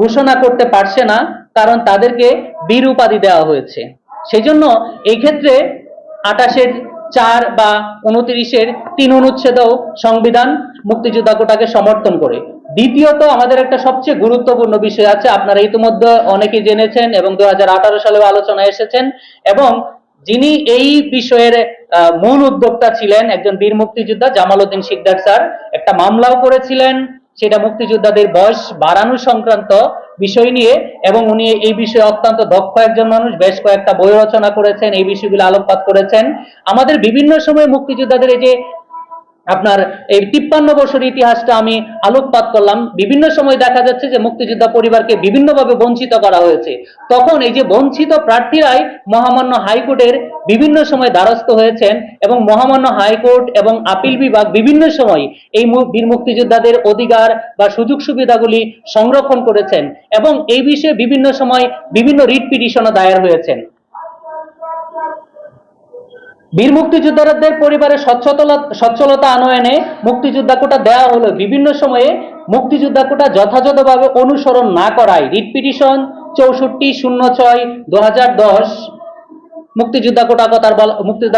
ঘোষণা করতে পারছে না, কারণ তাদেরকে বীর উপাধি দেওয়া হয়েছে। সেই জন্য এই ক্ষেত্রে 28-4 বা 29-3 অনুচ্ছেদও সংবিধান মুক্তিযোদ্ধা কোটাকে সমর্থন করে। দ্বিতীয়ত আমাদের একটা সবচেয়ে গুরুত্বপূর্ণ বিষয় আছে, আপনারা ইতিমধ্যে অনেকেই জেনেছেন এবং 2018 সালেও আলোচনায় এসেছেন, এবং যিনি এই বিষয়ের মূল উদ্যোক্তা ছিলেন একজন বীর মুক্তিযোদ্ধা জামাল উদ্দিন শিকদার স্যার। একটা মামলাও করেছিলেন সেটা মুক্তিযোদ্ধাদের বয়স বাড়ানো সংক্রান্ত বিষয় নিয়ে, এবং উনি এই বিষয়ে অত্যন্ত দক্ষ একজন মানুষ। বেশ কয়েকটা বই রচনা করেছেন, এই বিষয়গুলো আলোকপাত করেছেন। আমাদের বিভিন্ন সময় মুক্তিযোদ্ধাদের এই যে আপনার এই 53 বছর ইতিহাসটা আমি আলোকপাত করলাম, বিভিন্ন সময় দেখা যাচ্ছে যে মুক্তিযোদ্ধা পরিবারকে বিভিন্নভাবে বঞ্চিত করা হয়েছে। তখন এই যে বঞ্চিত প্রার্থীরাই মহামান্য হাইকোর্টের বিভিন্ন সময় দ্বারস্থ হয়েছেন, এবং মহামান্য হাইকোর্ট এবং আপিল বিভাগ বিভিন্ন সময় এই বীর মুক্তিযোদ্ধাদের অধিকার বা সুযোগ সুবিধাগুলি সংরক্ষণ করেছেন, এবং এই বিষয়ে বিভিন্ন সময় বিভিন্ন রিট পিটিশনও দায়ের হয়েছেন। বীর মুক্তিযোদ্ধাদের পরিবারের সচ্ছলতা আনয়নে মুক্তিযোদ্ধা কোটা দেওয়া হলো, বিভিন্ন সময়ে মুক্তিযোদ্ধা কোটা যথাযথভাবে অনুসরণ না করায় রিট পিটিশন 6406/2010 মুক্তিযোদ্ধা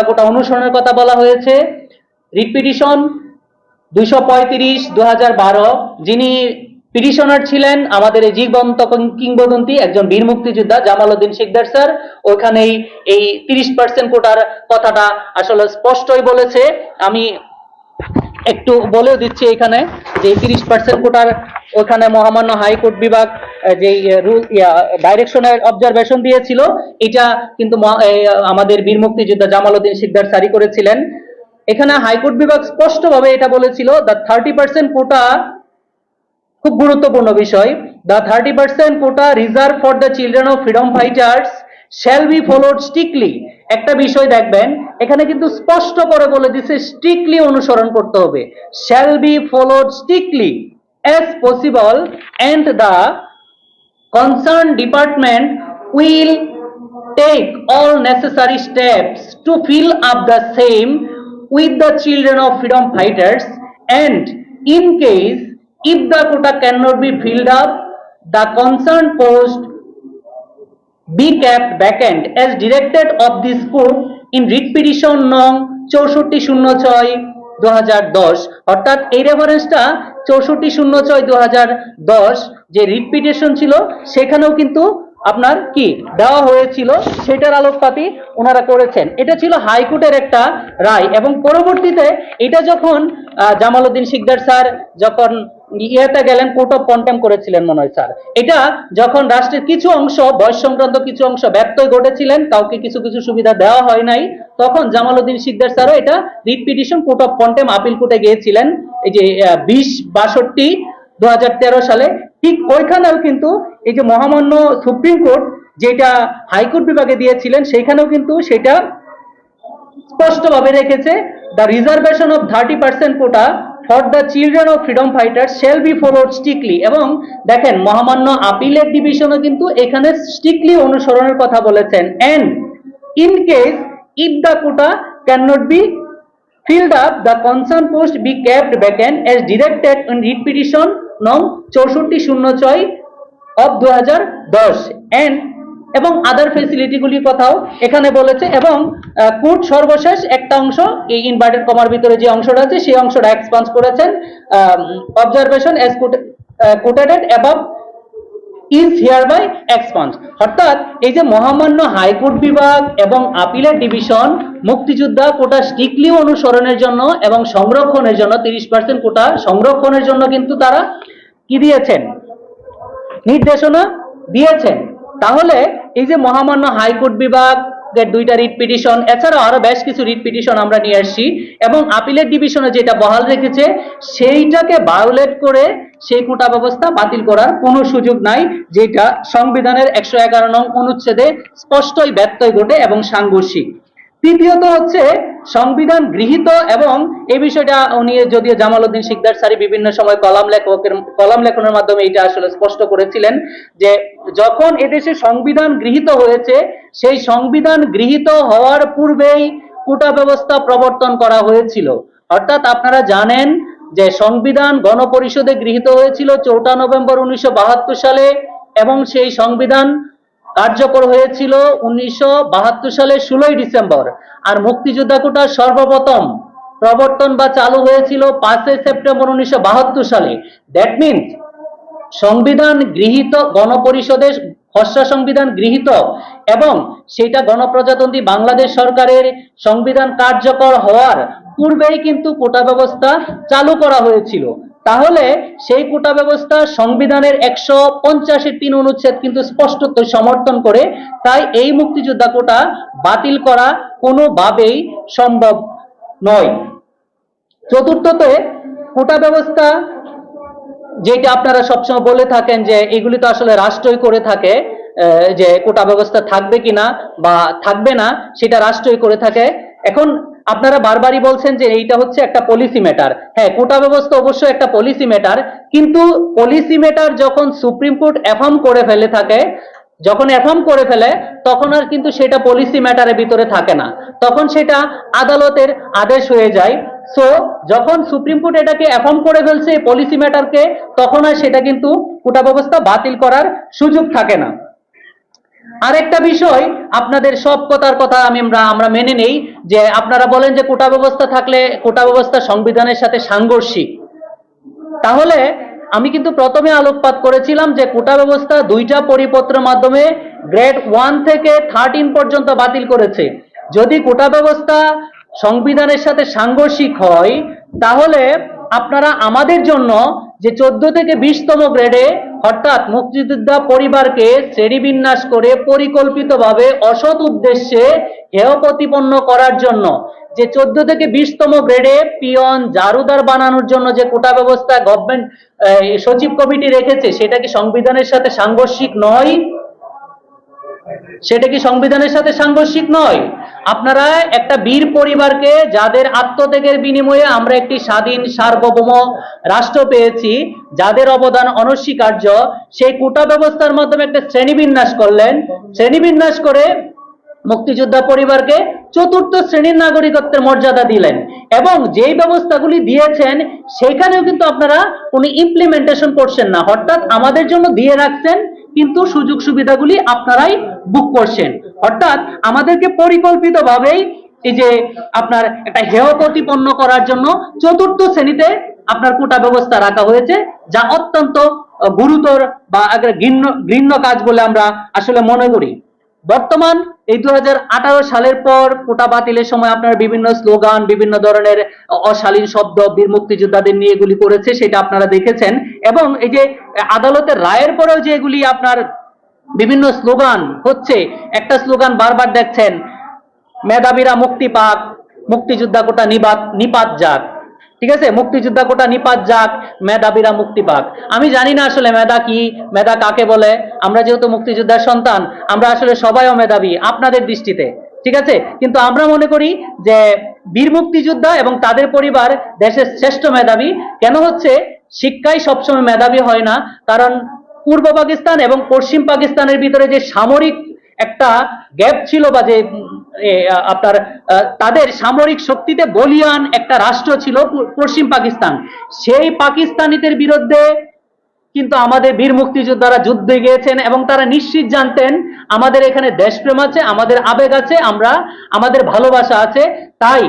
কোটা অনুসরণের কথা বলা হয়েছে। রিট পিটিশন 235/2012 যিনি পিটিশনার ছিলেন আমাদের এই জীবন্ত কিংবদন্তি একজন বীর মুক্তিযোদ্ধা জামাল উদ্দিন শিকদার স্যার, ওখানেই এই 30% কোটার কথাটা আসলে স্পষ্টই বলেছে। আমি একটু বলেও দিচ্ছি এখানে যে 30% কোটার ওখানে মহামান্য হাইকোর্ট বিভাগ যে রুল ডাইরেকশনের অবজারভেশন দিয়েছিল, এটা কিন্তু আমাদের বীর মুক্তিযোদ্ধা জামাল উদ্দিন শিকদার স্যারই করেছিলেন। এখানে হাইকোর্ট বিভাগ স্পষ্টভাবে এটা বলেছিল, দ্য 30% কোটা, খুব গুরুত্বপূর্ণ বিষয়, the 30% quota reserved for the children of freedom fighters shall be followed strictly। একটা বিষয় দেখবেন এখানে কিন্তু স্পষ্ট করে বলে দিছে স্ট্রিক্টলি অনুসরণ করতে হবে, shall be followed strictly as possible and the concerned department will take all necessary steps to fill up the same with the children of freedom fighters, and in case if the quota cannot be filled up, the concerned post be kept vacant as directed of this court in writ petition নং 6406/2010। অর্থাৎ এই রেফারেন্সটা 6406/2010 যে রিট পিটিশন ছিল সেখানেও কিন্তু আপনার কি দেওয়া হয়েছিল, সেটার আলোকপাতই ওনারা করেছেন। এটা ছিল হাইকোর্টের একটা রায়, এবং পরবর্তীতে এটা যখন জামাল উদ্দিন শিকদার স্যার যখন ইয়েতে গেলেন, কোর্ট অফ কন্টেম্প করেছিলেন মনে হয় স্যার, এটা যখন রাষ্ট্রের কিছু অংশ বয়স সংক্রান্ত কিছু অংশ ব্যত্যয় ঘটেছিলেন, কাউকে কিছু কিছু সুবিধা দেওয়া হয় নাই, তখন জামাল উদ্দিন শিকদার স্যারও এটা writ petition court of contempt appeal কোর্টে গিয়েছিলেন, এই যে 20-62 সালে। ঠিক ওইখানেও কিন্তু এই যে মহামান্য সুপ্রিম কোর্ট যেটা হাইকোর্ট বিভাগে দিয়েছিলেন, সেখানেও কিন্তু সেটা স্পষ্টভাবে রেখেছে, the reservation of 30% quota for the children of freedom fighter shall be followed strictly. এবং দেখেন মহামান্য আপিলের ডিভিশনও কিন্তু এখানে স্ট্রিক্টলি অনুসরণের কথা বলেছেন, and in case if the quota can not be filled up, the concerned post be kept vacant as directed in writ petition নং 6406/2010, and এবং আদার ফেসিলিটিগুলির কথাও এখানে বলেছে। এবং কোড সর্বশেষ একটা অংশ এই ইনভার্টেড কমার ভিতরে যে অংশটা আছে সেই অংশটা এক্সপান্স করেছেন, observation as quoted above is hereby expunge. অর্থাৎ এই যে মহামান্য হাইকোর্ট বিভাগ এবং আপিলের ডিভিশন মুক্তিযোদ্ধা কোটা স্ট্রিক্টলি অনুসরণের জন্য এবং সংরক্ষণের জন্য 30% কোটা সংরক্ষণের জন্য কিন্তু তারা কি দিয়েছেন, নির্দেশনা দিয়েছেন। তাহলে এই যে মহামান্য হাইকোর্ট বিভাগের 2টা রিট পিটিশন, এছাড়াও আরো বেশ কিছু রিট পিটিশন আমরা নিয়ে আসছি, এবং আপিলের ডিভিশনে যেটা বহাল রেখেছে সেইটাকে ভায়োলেট করে সেই কোটা ব্যবস্থা বাতিল করার কোনো সুযোগ নাই, যেটা সংবিধানের 111 নং অনুচ্ছেদে স্পষ্টই ব্যত্যয় ঘটে এবং সাংঘর্ষিক। তৃতীয়ত হচ্ছে সংবিধান গৃহীত, এবং এই বিষয়টা উনি যদিও জামালউদ্দিন শিকদার স্যার বিভিন্ন সময় কলাম লেখনের মাধ্যমে এটা আসলে স্পষ্ট করেছিলেন যে যখন এদেশে সংবিধান গৃহীত হয়েছে সেই সংবিধান গৃহীত হওয়ার পূর্বেই কোটা ব্যবস্থা প্রবর্তন করা হয়েছিল। অর্থাৎ আপনারা জানেন যে সংবিধান গণপরিষদে গৃহীত হয়েছিল 4 নভেম্বর 1972 সালে, এবং সেই সংবিধান কার্যকর হয়েছিল 1972 সালের 16 ডিসেম্বর। আর মুক্তিযোদ্ধা কোটা সর্বপ্রথম প্রবর্তন বা চালু হয়েছিল 5 সেপ্টেম্বর 1972 সালে। দ্যাট মিনস সংবিধান গৃহীত, গণপরিষদে খসড়া সংবিধান গৃহীত এবং সেটা গণপ্রজাতন্ত্রী বাংলাদেশ সরকারের সংবিধান কার্যকর হওয়ার পূর্বেই কিন্তু কোটা ব্যবস্থা চালু করা হয়েছিল। তাহলে সেই কোটা ব্যবস্থা সংবিধানের 185 অনুচ্ছেদ কিন্তু স্পষ্টত সমর্থন করে, তাই এই মুক্তিযোদ্ধা কোটা বাতিল করা কোনোভাবেই সম্ভব নয়। চতুর্থতে কোটা ব্যবস্থা যেটা আপনারা সবসময় বলে থাকেন যে এগুলি তো আসলে রাষ্ট্রই করে থাকে, যে কোটা ব্যবস্থা থাকবে কিনা বা থাকবে না সেটা রাষ্ট্রই করে থাকে। এখন আপনারা বারবারই বলছেন যে এইটা হচ্ছে একটা পলিসি ম্যাটার। হ্যাঁ, কোটা ব্যবস্থা অবশ্যই একটা পলিসি ম্যাটার, কিন্তু পলিসি ম্যাটার যখন সুপ্রিম কোর্ট অ্যাফার্ম করে ফেলে থাকে, যখন অ্যাফার্ম করে ফেলে তখন আর কিন্তু সেটা পলিসি ম্যাটারের ভিতরে থাকে না, তখন সেটা আদালতের আদেশ হয়ে যায়। সো যখন সুপ্রিম কোর্ট এটাকে অ্যাফার্ম করে ফেলছে পলিসি ম্যাটারকে, তখন আর সেটা কিন্তু কোটা ব্যবস্থা বাতিল করার সুযোগ থাকে না। আরেকটা বিষয়, আপনাদের সব কথার কথা আমরা মেনে নেই যে আপনারা বলেন যে কোটা ব্যবস্থা থাকলে কোটা ব্যবস্থা সংবিধানের সাথে সাংঘর্ষিক। তাহলে আমি কিন্তু প্রথমে আলোকপাত করেছিলাম যে কোটা ব্যবস্থা 2টা পরিপত্রের মাধ্যমে গ্রেড 1 থেকে 13 পর্যন্ত বাতিল করেছে। যদি কোটা ব্যবস্থা সংবিধানের সাথে সাংঘর্ষিক হয় তাহলে আপনারা আমাদের জন্য যে 14 থেকে 20তম গ্রেডে অর্থাৎ মুক্তিযোদ্ধা পরিবারকে শ্রেণীবিন্যাস করে পরিকল্পিতভাবে অসৎ উদ্দেশ্যে হেয় প্রতিপন্ন করার জন্য যে 14 থেকে 20তম গ্রেডে পিয়ন জারুদার বানানোর জন্য যে কোটা ব্যবস্থা গভর্নমেন্ট সচিব কমিটি রেখেছে, সেটা কি সংবিধানের সাথে সাংঘর্ষিক নয়? সেটা কি সংবিধানের সাথে সাংঘর্ষিক নয়? আপনারা একটা বীর পরিবারকে, যাদের আত্মত্যাগের বিনিময়ে আমরা একটি স্বাধীন সার্বভৌম রাষ্ট্র পেয়েছি, যাদের অবদান অনস্বীকার্য, সেই কোটা ব্যবস্থার মাধ্যমে একটা শ্রেণীবিন্যাস করলেন। শ্রেণীবিন্যাস করে মুক্তিযোদ্ধা পরিবারকে 4র্থ শ্রেণীর নাগরিকত্বের মর্যাদা দিলেন, এবং যেই ব্যবস্থাগুলি দিয়েছেন সেখানেও কিন্তু আপনারা কোনো ইমপ্লিমেন্টেশন করছেন না। অর্থাৎ আমাদের জন্য দিয়ে রাখছেন কিন্তু সুযোগ সুবিধাগুলি আপনারাই বুক করছেন। অর্থাৎ আমাদেরকে পরিকল্পিতভাবেই এই যে আপনার একটা হেয় প্রতিপন্ন করার জন্য 4র্থ শ্রেণীতে আপনার কোটা ব্যবস্থা রাখা হয়েছে, যা অত্যন্ত গুরুতর বা ঘৃণ্য কাজ বলে আমরা আসলে মনে করি। বর্তমান এই 2018 সালের পর কোটা বাতিলের সময় আপনারা বিভিন্ন স্লোগান, বিভিন্ন ধরনের অশালীন শব্দ বীর মুক্তিযোদ্ধাদের নিয়ে এগুলি করেছে, সেটা আপনারা দেখেছেন। এবং এই যে আদালতের রায়ের পরেও যে এগুলি আপনার বিভিন্ন স্লোগান হচ্ছে, একটা স্লোগান বারবার দেখছেন, মেধাবীরা মুক্তি পাক, মুক্তিযোদ্ধা কোটা নিপাত যাক। ঠিক আছে, মুক্তিযোদ্ধা কোটা নিপাত যাক, মেধাবীরা মুক্তি পাক। আমি জানি না আসলে মেধা কি, মেধা কাকে বলে। আমরা যেহেতু মুক্তিযোদ্ধার সন্তান, আমরা আসলে সবাইও মেধাবী আপনাদের দৃষ্টিতে, ঠিক আছে, কিন্তু আমরা মনে করি যে বীর মুক্তিযোদ্ধা এবং তাদের পরিবার দেশের শ্রেষ্ঠ মেধাবী। কেন হচ্ছে, শিক্ষায় সবসময় মেধাবী হয় না, কারণ পূর্ব পাকিস্তান এবং পশ্চিম পাকিস্তানের ভিতরে যে সামরিক একটা গ্যাপ ছিল, বা যে আপনার তাদের সামরিক শক্তিতে বলিয়ান একটা রাষ্ট্র ছিল পশ্চিম পাকিস্তান, সেই পাকিস্তানিদের বিরুদ্ধে কিন্তু আমাদের বীর মুক্তিযোদ্ধারা যুদ্ধে গিয়েছেন এবং তারা নিশ্চিত জানতেন আমাদের এখানে দেশপ্রেম আছে, আমাদের আবেগ আছে, আমাদের ভালোবাসা আছে। তাই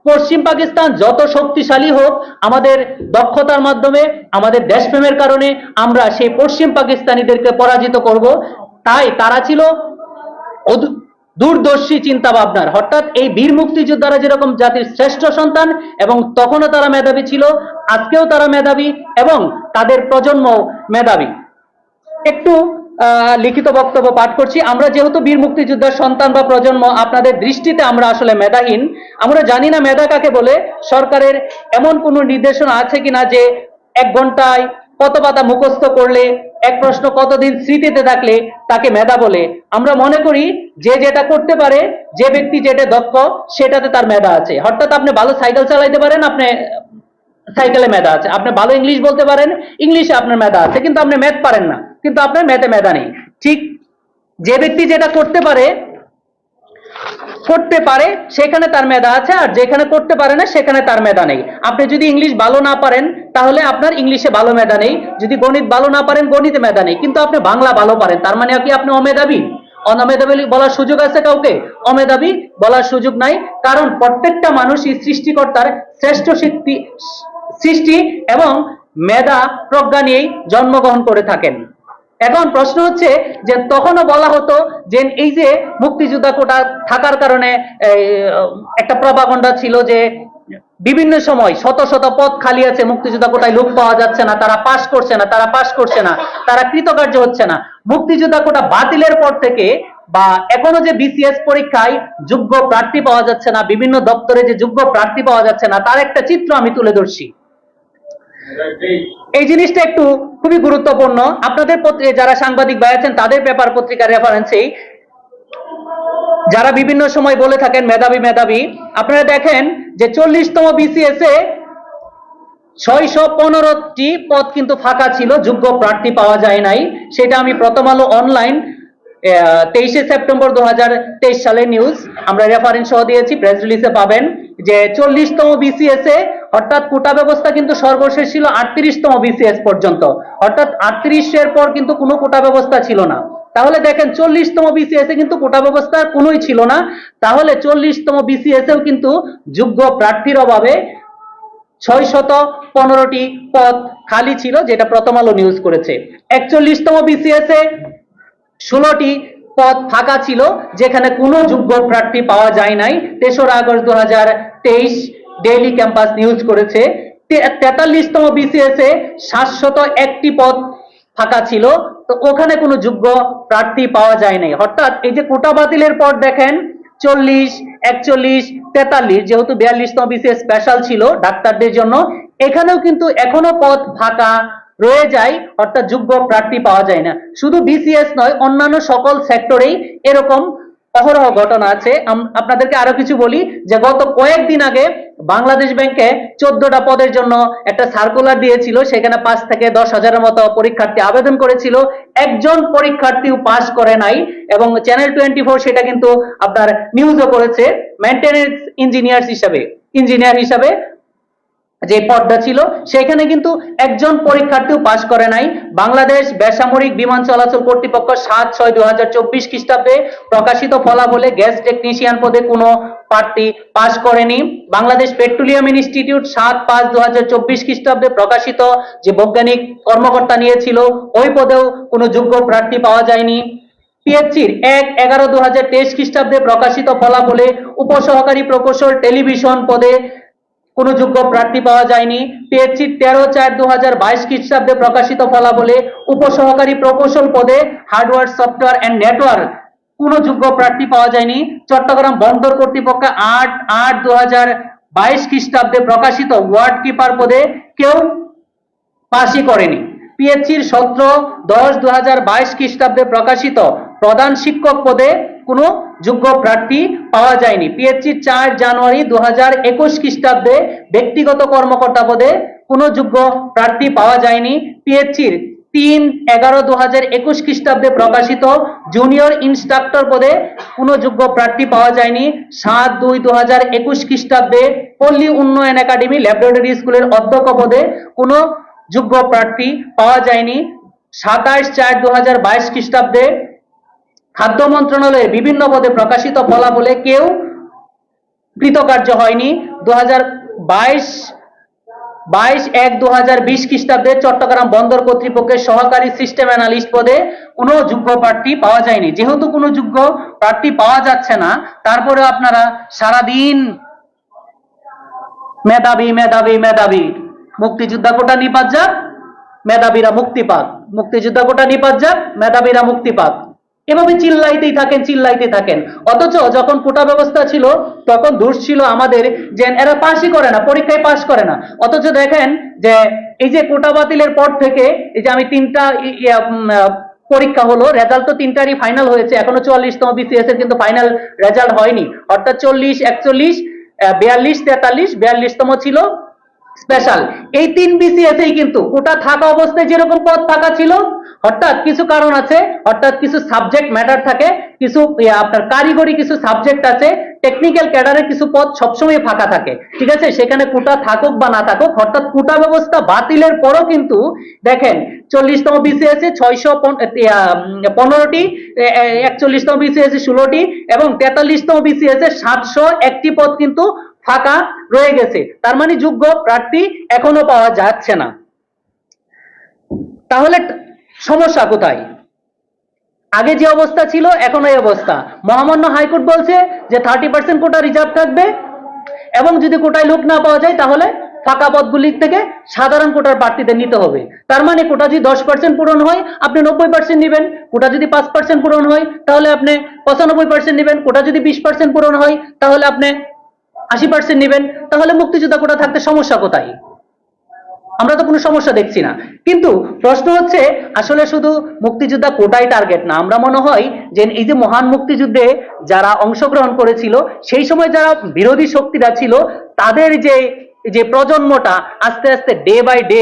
পশ্চিম পাকিস্তান যত শক্তিশালী হোক, আমাদের দক্ষতার মাধ্যমে, আমাদের দেশপ্রেমের কারণে আমরা সেই পশ্চিম পাকিস্তানিদেরকে পরাজিত করব। তাই তারা ছিল দূরদর্শী চিন্তা ভাবনার। অর্থাৎ এই বীর মুক্তিযোদ্ধারা যেরকম জাতির শ্রেষ্ঠ সন্তান এবং তখনও তারা মেধাবী ছিল, আজকেও তারা মেধাবী এবং তাদের প্রজন্ম মেধাবী। একটু লিখিত বক্তব্য পাঠ করছি। আমরা যেহেতু বীর মুক্তিযোদ্ধার সন্তান বা প্রজন্ম, আপনাদের দৃষ্টিতে আমরা আসলে মেধাহীন। আমরা জানি না মেধা কাকে বলে। সরকারের এমন কোনো নির্দেশনা আছে কিনা যে 1 ঘন্টায় কত পাতা মুখস্থ করলে, এক প্রশ্ন কতদিন স্মৃতিতে থাকলে তাকে মেধা বলে? আমরা মনে করি যে যেটা করতে পারে, যে ব্যক্তি যেটা দক্ষ, সেটাতে তার মেধা আছে। অর্থাৎ আপনি ভালো সাইকেল চালাইতে পারেন, আপনি সাইকেলে মেধা আছে। আপনি ভালো ইংলিশ বলতে পারেন, ইংলিশে আপনার মেধা আছে, কিন্তু আপনি ম্যাথ পারেন না, কিন্তু আপনার ম্যাথে মেধা নেই। ঠিক যে ব্যক্তি যেটা করতে পারে সেখানে তার মেধা আছে, আর যেখানে করতে পারে না সেখানে তার মেধা নেই। আপনি যদি ইংলিশ ভালো না পারেন তাহলে আপনার ইংলিশে ভালো মেধা নেই, যদি গণিত ভালো না পারেন গণিতে মেধা নেই, কিন্তু আপনি বাংলা ভালো পারেন, তার মানে কি আপনি অমেধাবী? অনমেধাবী বলার সুযোগ আছে কাউকে? অমেধাবী বলার সুযোগ নাই। কারণ প্রত্যেকটা মানুষই সৃষ্টিকর্তার শ্রেষ্ঠ সৃষ্টি এবং মেধা প্রজ্ঞা নিয়েই জন্মগ্রহণ করে থাকেন। এখন প্রশ্ন হচ্ছে যে তখনও বলা হতো যে এই যে মুক্তিযোদ্ধা কোটা থাকার কারণে একটা প্রপাগান্ডা ছিল যে বিভিন্ন সময় শত শত পদ খালি আছে, মুক্তিযোদ্ধা কোটায় লোক পাওয়া যাচ্ছে না, তারা পাস করছে না, তারা কৃতকার্য হচ্ছে না। মুক্তিযোদ্ধা কোটা বাতিলের পর থেকে বা এখনো যে বিসিএস পরীক্ষায় যোগ্য প্রার্থী পাওয়া যাচ্ছে না, বিভিন্ন দপ্তরে যে যোগ্য প্রার্থী পাওয়া যাচ্ছে না, তার একটা চিত্র আমি তুলে ধরছি। এই জিনিসটা একটু খুবই গুরুত্বপূর্ণ। আপনাদের যারা সাংবাদিক ভাই আছেন তাদের পেপার পত্রিকার রেফারেন্সেই যারা বিভিন্ন সময় বলে থাকেন মেধাবী, আপনারা দেখেন যে 40তম বিসিএস এ 615টি পদ কিন্তু ফাঁকা ছিল, যোগ্য প্রার্থী পাওয়া যায় নাই। সেটা আমি প্রথম আলো অনলাইন 23শে সেপ্টেম্বর 2023 সালের নিউজ, আমরা রেফারেন্স সহ দিয়েছি, প্রেস রিলিজে পাবেন যে 40তম বিসিএস এ, অর্থাৎ কোটা ব্যবস্থা কিন্তু সর্বশেষ ছিল 38তম বিসিএস পর্যন্ত, অর্থাৎ 38 পর কিন্তু কোনো কোটা ব্যবস্থা ছিল না। তাহলে দেখেন 40তম বিসিএস এ কিন্তু কোটা ব্যবস্থা কোনোই ছিল না। তাহলে 40তম বিসিএস এও কিন্তু যোগ্য প্রার্থীর অভাবে 615টি পদ খালি ছিল, যেটা প্রথম আলো নিউজ করেছে। 41তম বিসিএস এ 16টি পদ ফাঁকা ছিল, যেখানে কোনো যোগ্য প্রার্থী পাওয়া যায় নাই। 3রা আগস্ট 2023 ডেইলি ক্যাম্পাস নিউজ করেছে। 43তম বিসিএস এ 701টি পদ ফাঁকা ছিল, তো ওখানে কোনো যোগ্য প্রার্থী পাওয়া যায় নাই। অর্থাৎ এই যে কোটা বাতিলের পর দেখেন 40, 41, 43, যেহেতু 42তম বিসিএস স্পেশাল ছিল ডাক্তারদের জন্য, এখানেও কিন্তু এখনো পদ ফাঁকা রয়ে যায়, অর্থাৎ যোগ্য প্রার্থী পাওয়া যায় না। শুধু বিসিএস নয়, অন্যান্য সকল সেক্টরেই এরকম অহরহ ঘটনা আছে। আপনাদেরকে আরো কিছু বলি যে গত কয়েকদিন আগে বাংলাদেশ ব্যাংকে 14টা পদের জন্য একটা সার্কুলার দিয়েছিল, সেখানে 5 থেকে 10,000-এর মতো পরীক্ষার্থী আবেদন করেছিল, একজন পরীক্ষার্থীও পাস করে নাই। এবং চ্যানেল 24 সেটা কিন্তু আপনার নিউজও করেছে। মেইনটেনেন্স ইঞ্জিনিয়ার হিসাবে যে পদটা ছিল, সেখানে কিন্তু একজন পরীক্ষার্থীও পাস করে নাই। বাংলাদেশ বেসামরিক বিমান চলাচল কর্তৃপক্ষ 7/6/2024 খ্রিস্টাব্দে প্রকাশিত ফলাফলে গ্যাস টেকনিশিয়ান পদে কোনো প্রার্থী পাস করেনি। বাংলাদেশ পেট্রোলিয়াম ইনস্টিটিউট 7/5/2024 খ্রিস্টাব্দে প্রকাশিত যে বৈজ্ঞানিক কর্মকর্তা নিয়েছিল, ওই পদেও কোনো যোগ্য প্রার্থী পাওয়া যায়নি। পিএইচসির 1/11/2023 খ্রিস্টাব্দে প্রকাশিত ফলাফলে উপসহকারী প্রকৌশল টেলিভিশন পদে কোনো যোগ্য প্রার্থী পাওয়া যায়নি। পিএইচসি 13/4/2022 খ্রিস্টাব্দে প্রকাশিত ফলাফলে উপসহকারী প্রকৌশল পদে হার্ডওয়্যার, সফটওয়্যার এন্ড নেটওয়ার্ক কোনো যোগ্য প্রার্থী পাওয়া যায়নি। চট্টগ্রাম বন্দর কর্তৃপক্ষ 8/8/2022 খ্রিস্টাব্দে প্রকাশিত ওয়ার্ড কিপার পদে কেউ পাসই করেনি। পিএইচসির 17/10/2022 খ্রিস্টাব্দে প্রকাশিত প্রধান শিক্ষক পদে কোনো যোগ্য প্রার্থী পাওয়া যায়নি। পিএইচসির 4 জানুয়ারি 2021 খ্রিস্টাব্দে ব্যক্তিগত কর্মকর্তা পদে কোনো যোগ্য প্রার্থী পাওয়া যায়নি। পিএইচসির 3/11/2021 খ্রিস্টাব্দে প্রকাশিত জুনিয়র ইনস্ট্রাক্টর পদে কোনো যোগ্য প্রার্থী পাওয়া যায়নি। 7/2/2021 খ্রিস্টাব্দে পল্লী উন্নয়ন একাডেমি ল্যাবরেটরি স্কুলের অধ্যক্ষ পদে কোনো যোগ্য প্রার্থী পাওয়া যায়নি। 27/4/2022 খ্রিস্টাব্দে খাদ্য মন্ত্রণালয়ের বিভিন্ন পদে প্রকাশিত ফলাফলে কেউ কৃতকার্য হয়নি। 22/1/2020 খ্রিস্টাব্দে চট্টগ্রাম বন্দর কর্তৃপক্ষের সহকারী সিস্টেম অ্যানালিস্ট পদে কোনো যোগ্য প্রার্থী পাওয়া যায়নি। যেহেতু কোনো যোগ্য প্রার্থী পাওয়া যাচ্ছে না, তারপরে আপনারা সারাদিন মেধাবী মেধাবী মেধাবী, মুক্তিযোদ্ধা কোটা নিপাত যাক, মেধাবীরা মুক্তি পাক, মুক্তিযোদ্ধা কোটা নিপাত যাক, মেধাবীরা মুক্তি পাক, এভাবে চিল্লাইতেই থাকেন চিল্লাইতে থাকেন। অথচ যখন কোটা ব্যবস্থা ছিল তখন দোষ ছিল আমাদের যে এরা পাসই করে না, পরীক্ষায় পাস করে না। অথচ দেখেন যে এই যে কোটা বাতিলের পর থেকে এই যে আমি 3টা পরীক্ষা হলো, রেজাল্ট তো 3টারই ফাইনাল হয়েছে, এখনো 44তম বিসিএস এর কিন্তু ফাইনাল রেজাল্ট হয়নি। অর্থাৎ 40, 41, 42, 43, 42তম ছিল স্পেশাল। এই 3 বিসিএস এই কিন্তু কোটা থাকা অবস্থায় যেরকম পদ ফাঁকা ছিল, অর্থাৎ কিছু কারণ আছে, অর্থাৎ কিছু সাবজেক্ট ম্যাটার থাকে, কিছু আপনার কারিগরি কিছু সাবজেক্ট আছে, টেকনিক্যাল ক্যাডারের কিছু পদ সবসময় ফাঁকা থাকে, ঠিক আছে, সেখানে কোটা থাকুক বা না থাকুক। অর্থাৎ কোটা ব্যবস্থা বাতিলের পরও কিন্তু দেখেন 40তম বিসিএস এ 615টি, 41তম বিসিএস এ 16টি এবং 43তম বিসিএস এ 701টি পদ কিন্তু ফাঁকা রয়ে গেছে। তার মানে যোগ্য প্রার্থী এখনো পাওয়া যাচ্ছে না। তাহলে সমস্যা কোথায়? আগে যে অবস্থা ছিল এখন এই অবস্থা। মহামান্য হাইকোর্ট বলছে যে 30% কোটা রিজার্ভ থাকবে এবং যদি কোটায় লোক না পাওয়া যায় তাহলে ফাঁকা পদগুলির থেকে সাধারণ কোটার প্রার্থীদের নিতে হবে। তার মানে কোটা যদি 10% পূরণ হয় আপনি 90% নেবেন, কোটা যদি 5% পূরণ হয় তাহলে আপনি 95% নেবেন, কোটা যদি 20% পূরণ হয় তাহলে আপনি 80% নেবেন। তাহলে মুক্তিযোদ্ধা কোটা থাকতে সমস্যা কোথায়? আমরা তো কোনো সমস্যা দেখছি না। কিন্তু প্রশ্ন হচ্ছে আসলে শুধু মুক্তিযোদ্ধা কোটাই টার্গেট না। আমরা মনে হয় যে এই যে মহান মুক্তিযুদ্ধে যারা অংশগ্রহণ করেছিল সেই সময় যারা বিরোধী শক্তিরা ছিল তাদের যে প্রজন্মটা আস্তে আস্তে ডে বাই ডে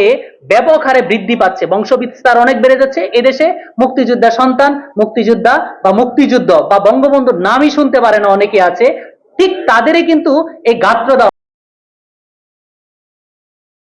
ব্যাপক হারে বৃদ্ধি পাচ্ছে, বংশবিস্তার অনেক বেড়ে যাচ্ছে। এদেশে মুক্তিযোদ্ধা সন্তান, মুক্তিযোদ্ধা বা মুক্তিযুদ্ধ বা বঙ্গবন্ধুর নামই শুনতে পারে না অনেকে আছে, ঠিক তাদেরই কিন্তু এই গাত্র দেওয়া